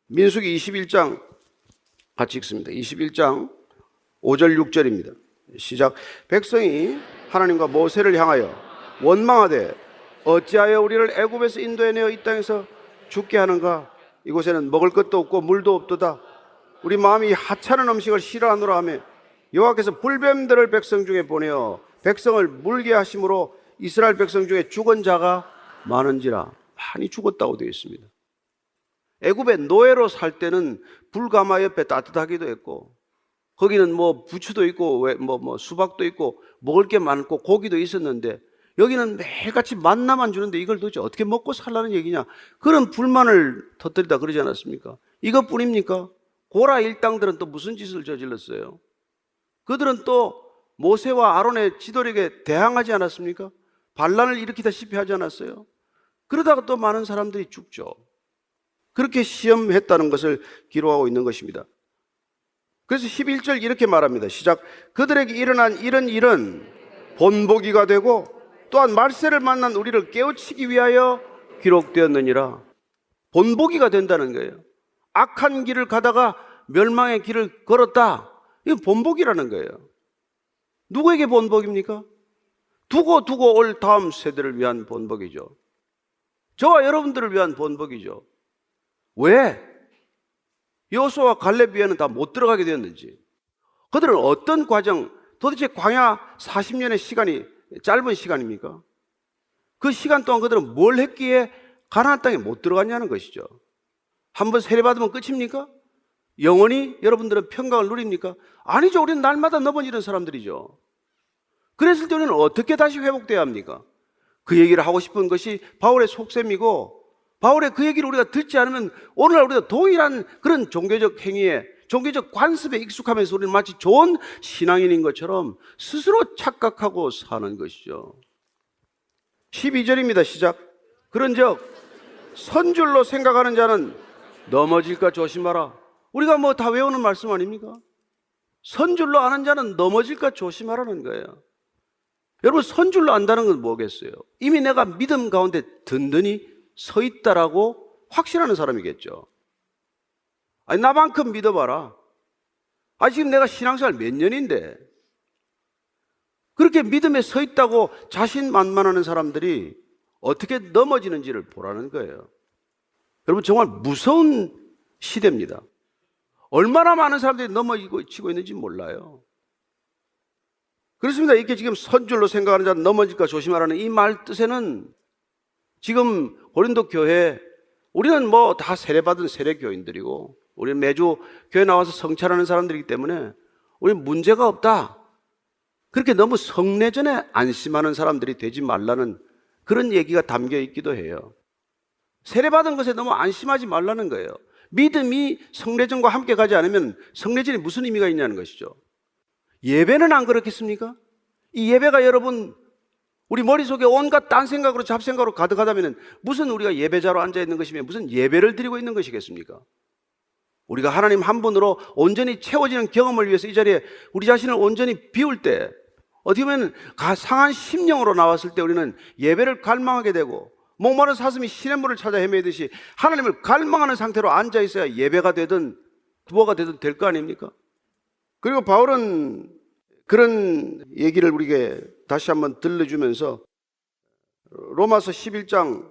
민수기 21장 같이 읽습니다. 21장 5절 6절입니다. 시작. 백성이 하나님과 모세를 향하여 원망하되 어찌하여 우리를 애굽에서 인도해내어 이 땅에서 죽게 하는가? 이곳에는 먹을 것도 없고 물도 없도다. 우리 마음이 하찮은 음식을 싫어하노라 하며 여호와께서 불뱀들을 백성 중에 보내어 백성을 물게 하심으로 이스라엘 백성 중에 죽은 자가 많은지라. 많이 죽었다고 되어 있습니다. 애굽에 노예로 살 때는 불가마 옆에 따뜻하기도 했고 거기는 뭐 부추도 있고 수박도 있고 먹을 게 많고 고기도 있었는데 여기는 매일같이 만나만 주는데 이걸 도대체 어떻게 먹고 살라는 얘기냐, 그런 불만을 터뜨리다 그러지 않았습니까? 이것뿐입니까? 고라 일당들은 또 무슨 짓을 저질렀어요? 그들은 또 모세와 아론의 지도력에 대항하지 않았습니까? 반란을 일으키다시피 하지 않았어요? 그러다가 또 많은 사람들이 죽죠. 그렇게 시험했다는 것을 기록하고 있는 것입니다. 그래서 11절 이렇게 말합니다. 시작. 그들에게 일어난 이런 일은 본보기가 되고 또한 말세를 만난 우리를 깨우치기 위하여 기록되었느니라. 본보기가 된다는 거예요. 악한 길을 가다가 멸망의 길을 걸었다. 이건 본보기라는 거예요. 누구에게 본보기입니까? 두고 올 다음 세대를 위한 본보기죠. 저와 여러분들을 위한 본보기죠. 왜? 여호수아와 갈렙 위에는 다 못 들어가게 되었는지, 그들은 어떤 과정, 도대체 광야 40년의 시간이 짧은 시간입니까? 그 시간 동안 그들은 뭘 했기에 가나안 땅에 못 들어갔냐는 것이죠. 한번 세례받으면 끝입니까? 영원히 여러분들은 평강을 누립니까? 아니죠. 우리는 날마다 넘어지는 사람들이죠. 그랬을 때 우리는 어떻게 다시 회복돼야 합니까? 그 얘기를 하고 싶은 것이 바울의 속셈이고, 바울의 그 얘기를 우리가 듣지 않으면 오늘날 우리가 동일한 그런 종교적 행위에, 종교적 관습에 익숙하면서 우리는 마치 좋은 신앙인인 것처럼 스스로 착각하고 사는 것이죠. 12절입니다. 시작. 그런즉 선줄로 생각하는 자는 넘어질까 조심하라. 우리가 뭐 다 외우는 말씀 아닙니까? 선줄로 아는 자는 넘어질까 조심하라는 거예요. 여러분, 선줄로 안다는 건 뭐겠어요? 이미 내가 믿음 가운데 든든히 서 있다라고 확신하는 사람이겠죠. 아니, 나만큼 믿어봐라. 지금 내가 신앙생활 몇 년인데 그렇게 믿음에 서 있다고 자신만만하는 사람들이 어떻게 넘어지는지를 보라는 거예요. 여러분, 정말 무서운 시대입니다. 얼마나 많은 사람들이 넘어지고 있는지 몰라요. 그렇습니다. 이렇게 지금 선줄로 생각하는 자는 넘어질까 조심하라는 이 말 뜻에는 지금 고린도 교회, 우리는 뭐 다 세례받은 세례교인들이고 우리는 매주 교회 나와서 성찰하는 사람들이기 때문에 우리는 문제가 없다. 그렇게 너무 성례전에 안심하는 사람들이 되지 말라는 그런 얘기가 담겨 있기도 해요. 세례받은 것에 너무 안심하지 말라는 거예요. 믿음이 성례전과 함께 가지 않으면 성례전이 무슨 의미가 있냐는 것이죠. 예배는 안 그렇겠습니까? 이 예배가 여러분 우리 머릿속에 온갖 딴 생각으로 잡생각으로 가득하다면 무슨 우리가 예배자로 앉아있는 것이며 무슨 예배를 드리고 있는 것이겠습니까? 우리가 하나님 한 분으로 온전히 채워지는 경험을 위해서 이 자리에 우리 자신을 온전히 비울 때 어떻게 보면 상한 심령으로 나왔을 때 우리는 예배를 갈망하게 되고 목마른 사슴이 시냇물을 찾아 헤매듯이 하나님을 갈망하는 상태로 앉아있어야 예배가 되든 뭐가 되든 될 거 아닙니까? 그리고 바울은 그런 얘기를 우리에게 다시 한번 들려주면서 로마서 11장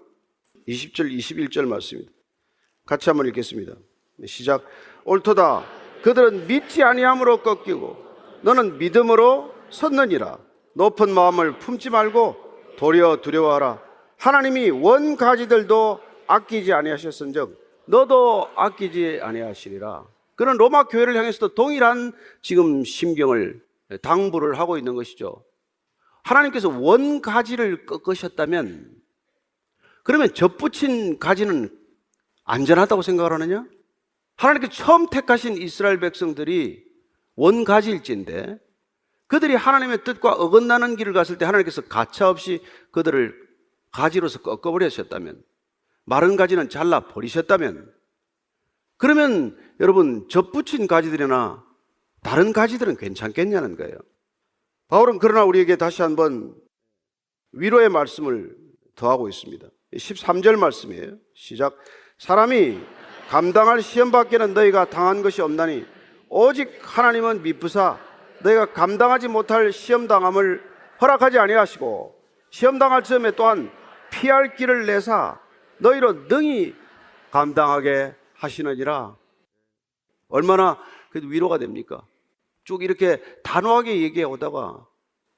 20절 21절 말씀입니다. 같이 한번 읽겠습니다. 시작. 옳도다. 그들은 믿지 아니함으로 꺾이고 너는 믿음으로 섰느니라. 높은 마음을 품지 말고 도리어 두려워하라. 하나님이 원가지들도 아끼지 아니하셨은즉 너도 아끼지 아니하시리라. 그런 로마 교회를 향해서도 동일한 지금 심경을 당부를 하고 있는 것이죠. 하나님께서 원가지를 꺾으셨다면 그러면 젖붙인 가지는 안전하다고 생각을 하느냐? 하나님께서 처음 택하신 이스라엘 백성들이 원가지일진데 그들이 하나님의 뜻과 어긋나는 길을 갔을 때 하나님께서 가차없이 그들을 가지로서 꺾어버리셨다면, 마른 가지는 잘라 버리셨다면, 그러면 여러분 젖붙인 가지들이나 다른 가지들은 괜찮겠냐는 거예요. 바울은 그러나 우리에게 다시 한번 위로의 말씀을 더하고 있습니다. 13절 말씀이에요. 시작. 사람이 감당할 시험 밖에는 너희가 당한 것이 없나니 오직 하나님은 미쁘사 너희가 감당하지 못할 시험 당함을 허락하지 아니하시고 시험 당할 즈음에 또한 피할 길을 내사 너희로 능히 감당하게 하시느니라. 얼마나 위로가 됩니까? 쭉 이렇게 단호하게 얘기해 오다가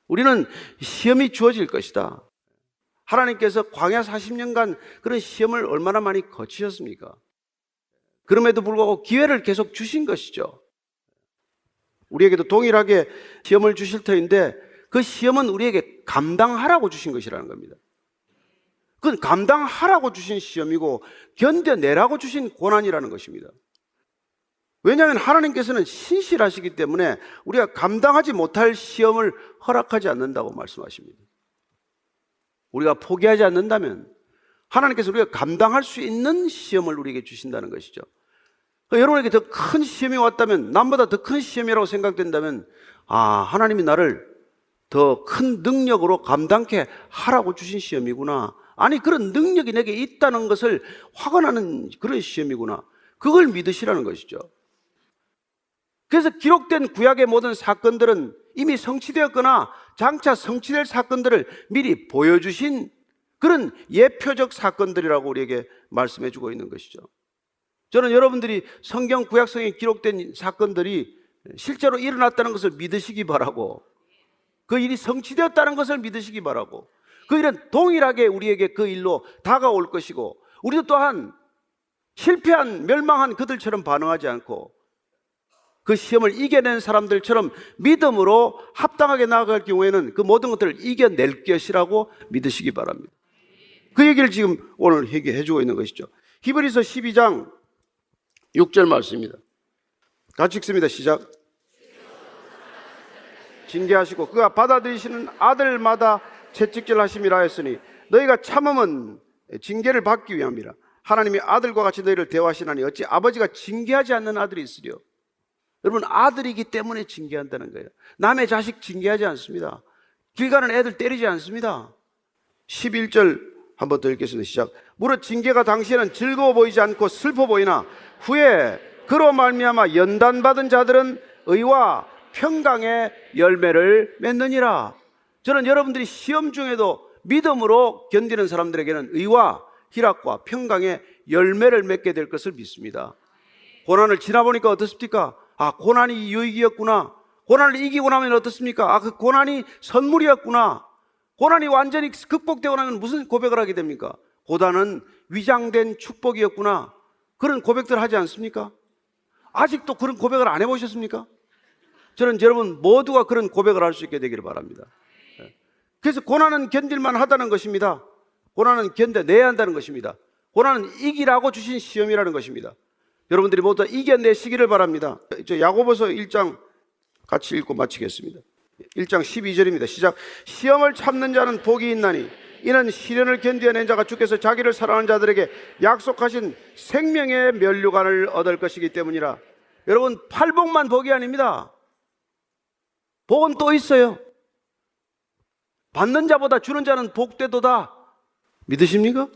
우리는 시험이 주어질 것이다. 하나님께서 광야 40년간 그런 시험을 얼마나 많이 거치셨습니까? 그럼에도 불구하고 기회를 계속 주신 것이죠. 우리에게도 동일하게 시험을 주실 터인데 그 시험은 우리에게 감당하라고 주신 것이라는 겁니다. 그건 감당하라고 주신 시험이고 견뎌내라고 주신 고난이라는 것입니다. 왜냐하면 하나님께서는 신실하시기 때문에 우리가 감당하지 못할 시험을 허락하지 않는다고 말씀하십니다. 우리가 포기하지 않는다면 하나님께서 우리가 감당할 수 있는 시험을 우리에게 주신다는 것이죠. 여러분에게 더 큰 시험이 왔다면, 남보다 더 큰 시험이라고 생각된다면 하나님이 나를 더 큰 능력으로 감당케 하라고 주신 시험이구나. 아니, 그런 능력이 내게 있다는 것을 확언하는 그런 시험이구나. 그걸 믿으시라는 것이죠. 그래서 기록된 구약의 모든 사건들은 이미 성취되었거나 장차 성취될 사건들을 미리 보여주신 그런 예표적 사건들이라고 우리에게 말씀해주고 있는 것이죠. 저는 여러분들이 성경 구약성에 기록된 사건들이 실제로 일어났다는 것을 믿으시기 바라고, 그 일이 성취되었다는 것을 믿으시기 바라고, 그 일은 동일하게 우리에게 그 일로 다가올 것이고, 우리도 또한 실패한 멸망한 그들처럼 반응하지 않고 그 시험을 이겨낸 사람들처럼 믿음으로 합당하게 나아갈 경우에는 그 모든 것들을 이겨낼 것이라고 믿으시기 바랍니다. 그 얘기를 지금 오늘 얘기해주고 있는 것이죠. 히브리서 12장 6절 말씀입니다. 같이 읽습니다. 시작. 징계하시고 그가 받아들이시는 아들마다 채찍질하심이라 했으니 너희가 참음은 징계를 받기 위함이라. 하나님이 아들과 같이 너희를 대하시나니 어찌 아버지가 징계하지 않는 아들이 있으리요. 여러분, 아들이기 때문에 징계한다는 거예요. 남의 자식 징계하지 않습니다. 길 가는 애들 때리지 않습니다. 11절 한번 더 읽겠습니다. 시작. 무릇 징계가 당시에는 즐거워 보이지 않고 슬퍼 보이나 후에 그로 말미암아 연단받은 자들은 의와 평강의 열매를 맺느니라. 저는 여러분들이 시험 중에도 믿음으로 견디는 사람들에게는 의와 희락과 평강의 열매를 맺게 될 것을 믿습니다. 고난을 지나보니까 어떻습니까? 아, 고난이 유익이었구나. 고난을 이기고 나면 어떻습니까? 아, 그 고난이 선물이었구나. 고난이 완전히 극복되고 나면 무슨 고백을 하게 됩니까? 고난은 위장된 축복이었구나. 그런 고백들 하지 않습니까? 아직도 그런 고백을 안 해보셨습니까? 저는 여러분 모두가 그런 고백을 할 수 있게 되기를 바랍니다. 그래서 고난은 견딜만 하다는 것입니다. 고난은 견뎌내야 한다는 것입니다. 고난은 이기라고 주신 시험이라는 것입니다. 여러분들이 모두 다 이겨내시기를 바랍니다. 저 야고보서 1장 같이 읽고 마치겠습니다. 1장 12절입니다. 시작. 시험을 참는 자는 복이 있나니 이는 시련을 견뎌낸 자가 주께서 자기를 사랑하는 자들에게 약속하신 생명의 면류관을 얻을 것이기 때문이라. 여러분, 팔복만 복이 아닙니다. 복은 또 있어요. 받는 자보다 주는 자는 복되도다. 믿으십니까?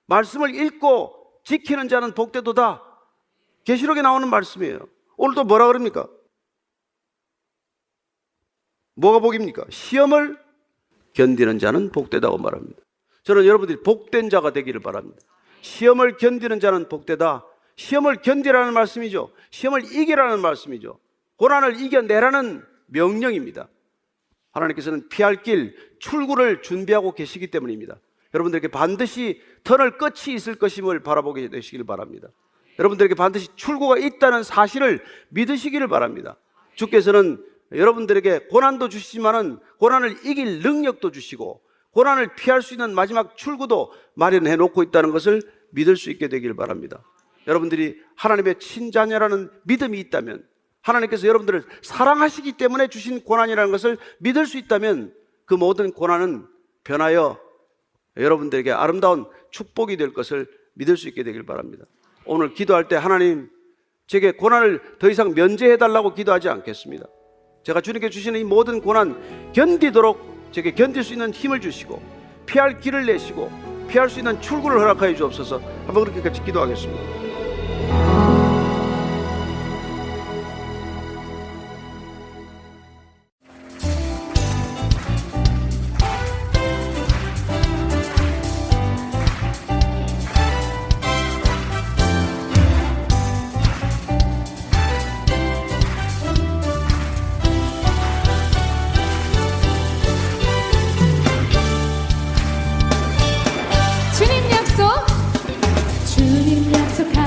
말씀을 읽고 지키는 자는 복되도다. 계시록에 나오는 말씀이에요. 오늘 또 뭐라 그럽니까? 뭐가 복입니까? 시험을 견디는 자는 복되다고 말합니다. 저는 여러분들이 복된 자가 되기를 바랍니다. 시험을 견디는 자는 복되다. 시험을 견디라는 말씀이죠. 시험을 이기라는 말씀이죠. 고난을 이겨내라는 명령입니다. 하나님께서는 피할 길, 출구를 준비하고 계시기 때문입니다. 여러분들에게 반드시 터널 끝이 있을 것임을 바라보게 되시길 바랍니다. 여러분들에게 반드시 출구가 있다는 사실을 믿으시기를 바랍니다. 주께서는 여러분들에게 고난도 주시지만은 고난을 이길 능력도 주시고 고난을 피할 수 있는 마지막 출구도 마련해 놓고 있다는 것을 믿을 수 있게 되길 바랍니다. 여러분들이 하나님의 친자녀라는 믿음이 있다면, 하나님께서 여러분들을 사랑하시기 때문에 주신 고난이라는 것을 믿을 수 있다면 그 모든 고난은 변하여 여러분들에게 아름다운 축복이 될 것을 믿을 수 있게 되길 바랍니다. 오늘 기도할 때 하나님, 제게 고난을 더 이상 면제해달라고 기도하지 않겠습니다. 제가 주님께 주시는 이 모든 고난 견디도록 제게 견딜 수 있는 힘을 주시고 피할 길을 내시고 피할 수 있는 출구를 허락하여 주옵소서. 한번 그렇게 같이 기도하겠습니다. 주님 약속하신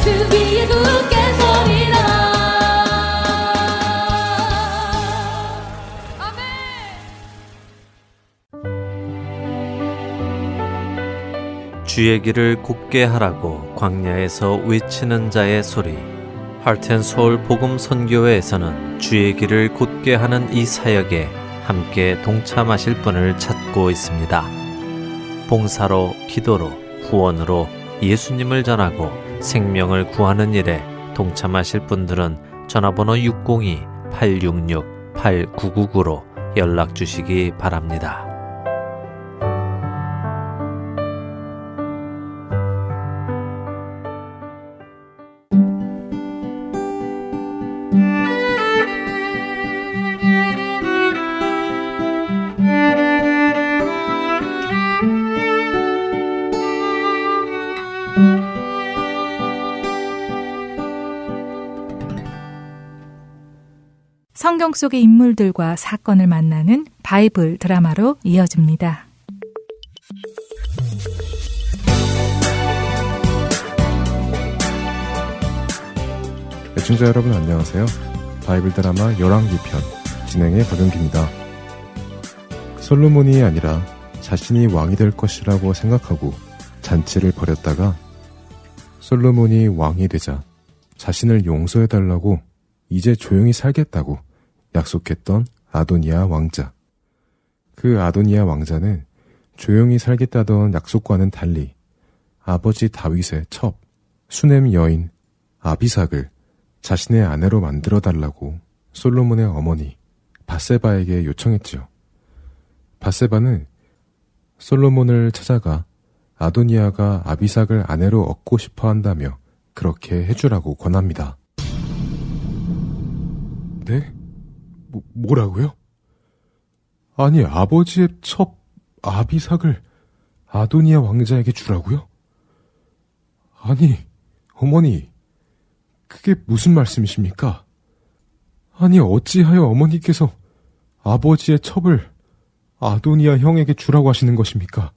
가슴 위에 굳게 서리라. 주의 길을 굳게 하라고 광야에서 외치는 자의 소리. 하트앤소울 복음 선교회에서는 주의 길을 굳게 하는 이 사역에 함께 동참하실 분을 찾고 있습니다. 봉사로, 기도로, 후원으로 예수님을 전하고 생명을 구하는 일에 동참하실 분들은 전화번호 602-866-8999로 연락 주시기 바랍니다. 성경 속의 인물들과 사건을 만나는 바이블 드라마로 이어집니다. 애청자 여러분 안녕하세요. 바이블 드라마 열왕기편 진행의 박은기입니다. 솔로몬이 아니라 자신이 왕이 될 것이라고 생각하고 잔치를 벌였다가 솔로몬이 왕이 되자 자신을 용서해달라고 이제 조용히 살겠다고 약속했던 아도니아 왕자. 그 아도니아 왕자는 조용히 살겠다던 약속과는 달리 아버지 다윗의 첩, 수넴 여인 아비삭을 자신의 아내로 만들어달라고 솔로몬의 어머니 밧세바에게 요청했지요. 밧세바는 솔로몬을 찾아가 아도니아가 아비삭을 아내로 얻고 싶어 한다며 그렇게 해주라고 권합니다. 네? 뭐라고요? 아니, 아버지의 첩 아비삭을 아도니아 왕자에게 주라고요? 아니, 어머니, 그게 무슨 말씀이십니까? 아니, 어찌하여 어머니께서 아버지의 첩을 아도니아 형에게 주라고 하시는 것입니까?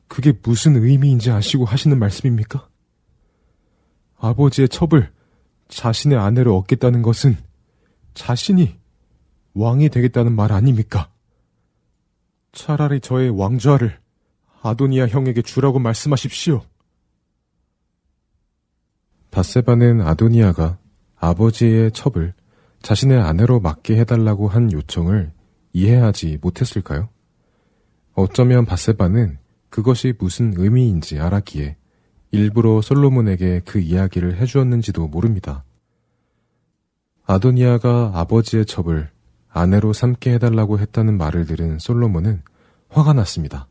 그게 무슨 의미인지 아시고 하시는 말씀입니까? 아버지의 첩을 자신의 아내로 얻겠다는 것은 자신이 왕이 되겠다는 말 아닙니까? 차라리 저의 왕좌를 아도니아 형에게 주라고 말씀하십시오. 밧세바는 아도니아가 아버지의 첩을 자신의 아내로 맡게 해달라고 한 요청을 이해하지 못했을까요? 어쩌면 밧세바는 그것이 무슨 의미인지 알았기에 일부러 솔로몬에게 그 이야기를 해주었는지도 모릅니다. 아도니아가 아버지의 첩을 아내로 삼게 해달라고 했다는 말을 들은 솔로몬은 화가 났습니다.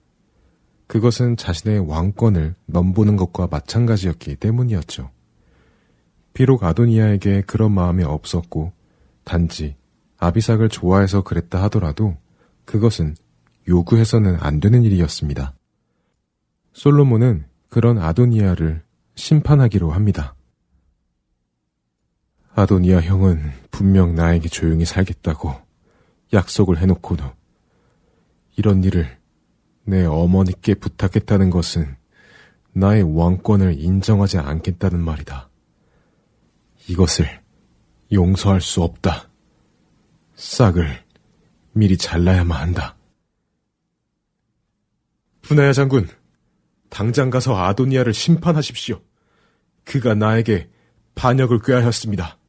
그것은 자신의 왕권을 넘보는 것과 마찬가지였기 때문이었죠. 비록 아도니아에게 그런 마음이 없었고 단지 아비삭을 좋아해서 그랬다 하더라도 그것은 요구해서는 안 되는 일이었습니다. 솔로몬은 그런 아도니아를 심판하기로 합니다. 아도니아 형은 분명 나에게 조용히 살겠다고 약속을 해놓고도 이런 일을 내 어머니께 부탁했다는 것은 나의 왕권을 인정하지 않겠다는 말이다. 이것을 용서할 수 없다. 싹을 미리 잘라야만 한다. 분하야 장군, 당장 가서 아도니아를 심판하십시오. 그가 나에게 반역을 꾀하였습니다.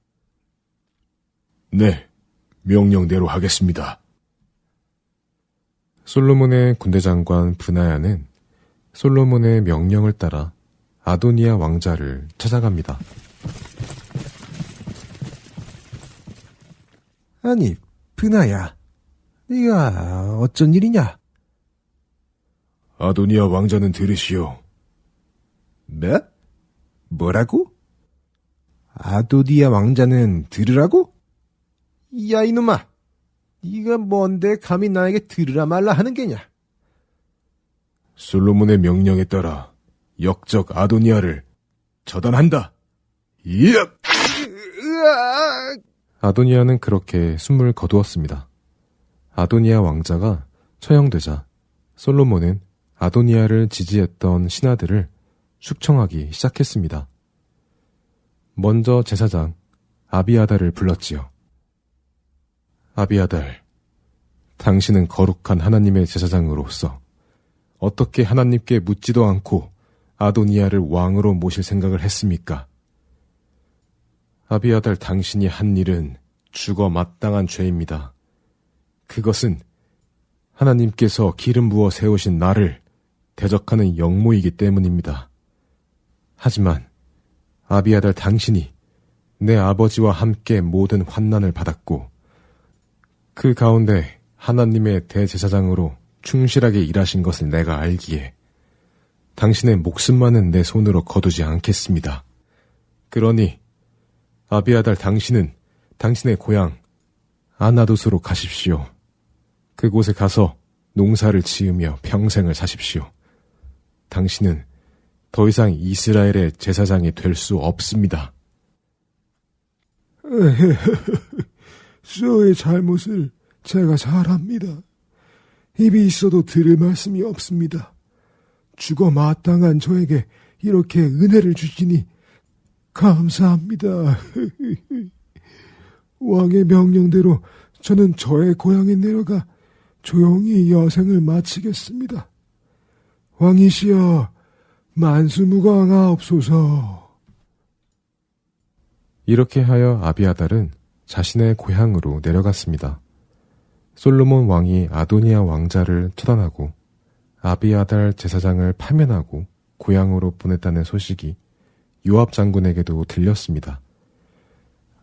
네, 명령대로 하겠습니다. 솔로몬의 군대장관 분하야는 솔로몬의 명령을 따라 아도니아 왕자를 찾아갑니다. 아니, 분하야, 네가 어쩐 일이냐? 아도니아 왕자는 들으시오. 뭐? 뭐라고? 아도니아 왕자는 들으라고? 야, 이놈아, 네가 뭔데 감히 나에게 들으라 말라 하는 게냐? 솔로몬의 명령에 따라 역적 아도니아를 처단한다. 이야! 아도니아는 그렇게 숨을 거두었습니다. 아도니아 왕자가 처형되자 솔로몬은 아도니아를 지지했던 신하들을 숙청하기 시작했습니다. 먼저 제사장 아비아달을 불렀지요. 아비아달, 당신은 거룩한 하나님의 제사장으로서 어떻게 하나님께 묻지도 않고 아도니아를 왕으로 모실 생각을 했습니까? 아비아달, 당신이 한 일은 죽어 마땅한 죄입니다. 그것은 하나님께서 기름 부어 세우신 나를 대적하는 역모이기 때문입니다. 하지만 아비아달, 당신이 내 아버지와 함께 모든 환난을 받았고 그 가운데 하나님의 대제사장으로 충실하게 일하신 것을 내가 알기에 당신의 목숨만은 내 손으로 거두지 않겠습니다. 그러니 아비아달, 당신은 당신의 고향 아나돗으로 가십시오. 그곳에 가서 농사를 지으며 평생을 사십시오. 당신은 더 이상 이스라엘의 제사장이 될 수 없습니다. 저의 잘못을 제가 잘 압니다. 입이 있어도 들을 말씀이 없습니다. 죽어 마땅한 저에게 이렇게 은혜를 주시니 감사합니다. 왕의 명령대로 저는 저의 고향에 내려가 조용히 여생을 마치겠습니다. 왕이시여, 만수무강하옵소서. 이렇게 하여 아비아달은 자신의 고향으로 내려갔습니다. 솔로몬 왕이 아도니아 왕자를 처단하고 아비아달 제사장을 파면하고 고향으로 보냈다는 소식이 요압 장군에게도 들렸습니다.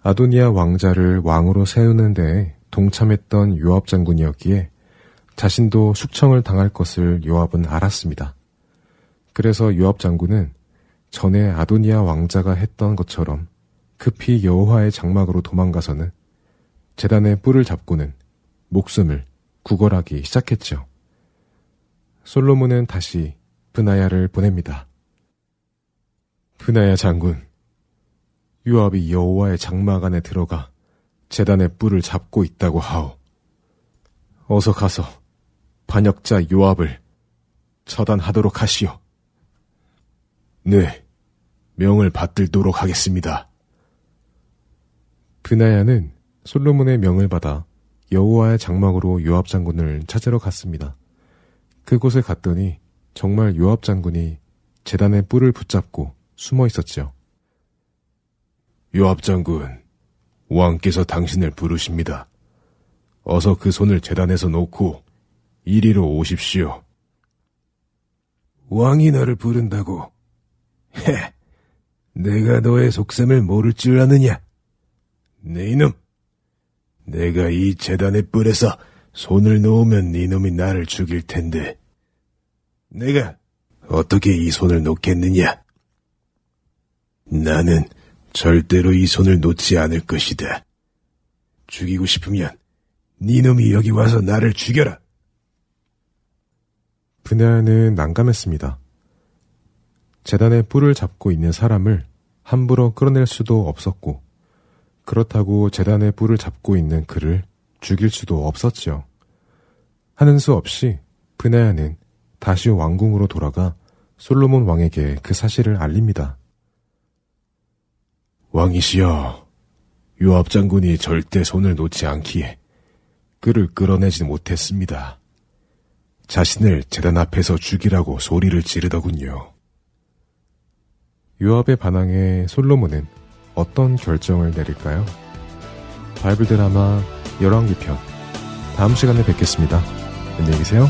아도니아 왕자를 왕으로 세우는 데에 동참했던 요압 장군이었기에 자신도 숙청을 당할 것을 요압은 알았습니다. 그래서 요압 장군은 전에 아도니아 왕자가 했던 것처럼 급히 여호와의 장막으로 도망가서는 제단의 뿔을 잡고는 목숨을 구걸하기 시작했죠. 솔로몬은 다시 브나야를 보냅니다. 브나야 장군, 요압이 여호와의 장막 안에 들어가 제단의 뿔을 잡고 있다고 하오. 어서 가서 반역자 요압을 처단하도록 하시오. 네, 명을 받들도록 하겠습니다. 브나야는 솔로몬의 명을 받아 여호와의 장막으로 요압 장군을 찾으러 갔습니다. 그곳에 갔더니 정말 요압 장군이 제단의 뿔을 붙잡고 숨어 있었지요. 요압 장군, 왕께서 당신을 부르십니다. 어서 그 손을 제단에서 놓고 이리로 오십시오. 왕이 너를 부른다고? 헤, 내가 너의 속셈을 모를 줄 아느냐? 네 이놈, 내가 이 제단의 뿔에서 손을 놓으면 네 놈이 나를 죽일 텐데 내가 어떻게 이 손을 놓겠느냐? 나는 절대로 이 손을 놓지 않을 것이다. 죽이고 싶으면 네 놈이 여기 와서 나를 죽여라. 브나야는 난감했습니다. 제단의 뿔을 잡고 있는 사람을 함부로 끌어낼 수도 없었고 그렇다고 제단의 뿔을 잡고 있는 그를 죽일 수도 없었지요. 하는 수 없이 브나야는 다시 왕궁으로 돌아가 솔로몬 왕에게 그 사실을 알립니다. 왕이시여, 요압 장군이 절대 손을 놓지 않기에 그를 끌어내지 못했습니다. 자신을 제단 앞에서 죽이라고 소리를 지르더군요. 요압의 반항에 솔로몬은 어떤 결정을 내릴까요? 바이블 드라마 열왕기 편 다음 시간에 뵙겠습니다. 안녕히 계세요.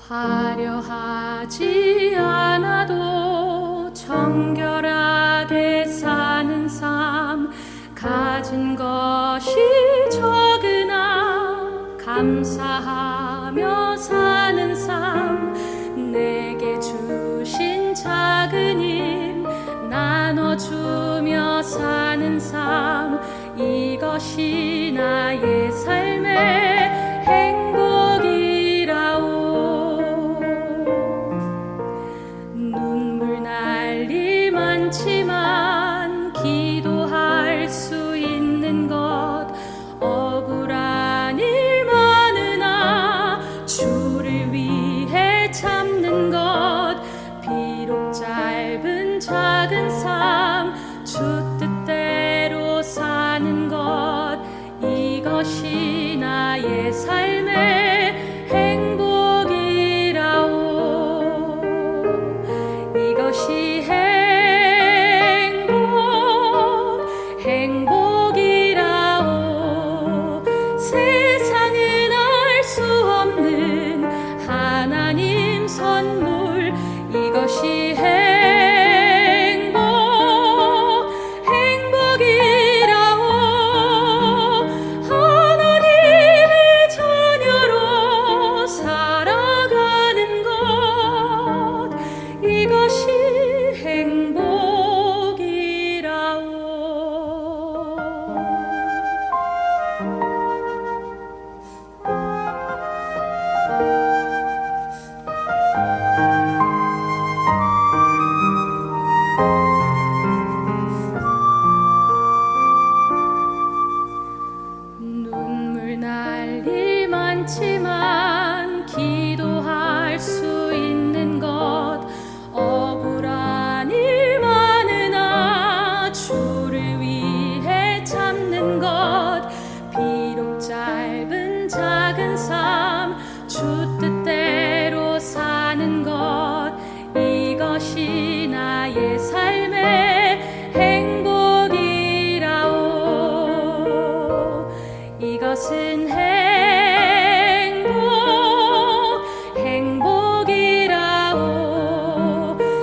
화려하지 않아도 정결하게 사는 삶, 가진 것이 적으나 감사하며 사는 삶, 내게 주신 작은 힘 나눠주며 사는 삶, 이것 이것이 나의 삶의 행복이라오. 눈물 날 일 많지만 기도할 수 있는 것, 억울한 일 많으나 주를 위해 참는 것, 비록 짧은 작은 삶 주 뜻대로 사는 것, 이것이 나의 삶의 행복이라오. 이것이 행복이라오. 세상은 알 수 없는 하나님 선물, 이것이 행복이라오. 하나님의 자녀로 살아가는 것, 이것이 행복이라오. 눈물 날 일 많지만 기도할 수 있는 것, 억울한 일 많으나 주를 위해 참는 것, 비록 짧은 작은 삶 주 뜻대로 사는 것, 이것이 나의 삶의 행복이라오. 이것은 행복이라오.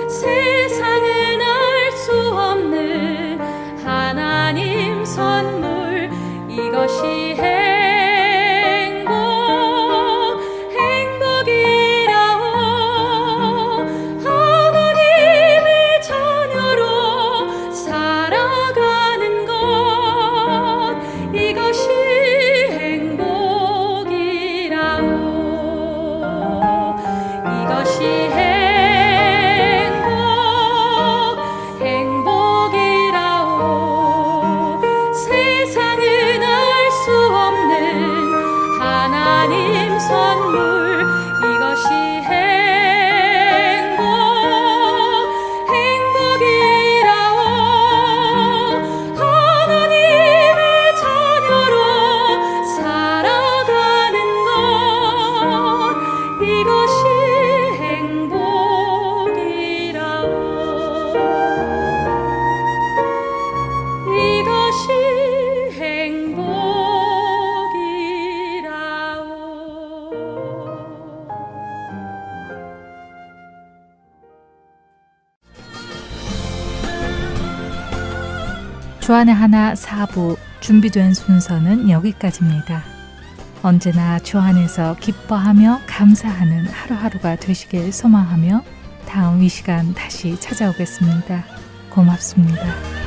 세상은 알 수 없는 하나님 선물, 이것이 행복이라오. 하나님의 자녀로 살아가는 것, 이것이 행복이라오. 이것이 행복이라오. 세상은 알 수 없는 하나님 선물, 이것이 행복이라오. 하나님의 자녀로 살아가는 것, 이것이 행복이라오. 이것이 주안의 하나 4부 준비된 순서는 여기까지입니다. 언제나 주 안에서 기뻐하며 감사하는 하루하루가 되시길 소망하며 다음 이 시간 다시 찾아오겠습니다. 고맙습니다.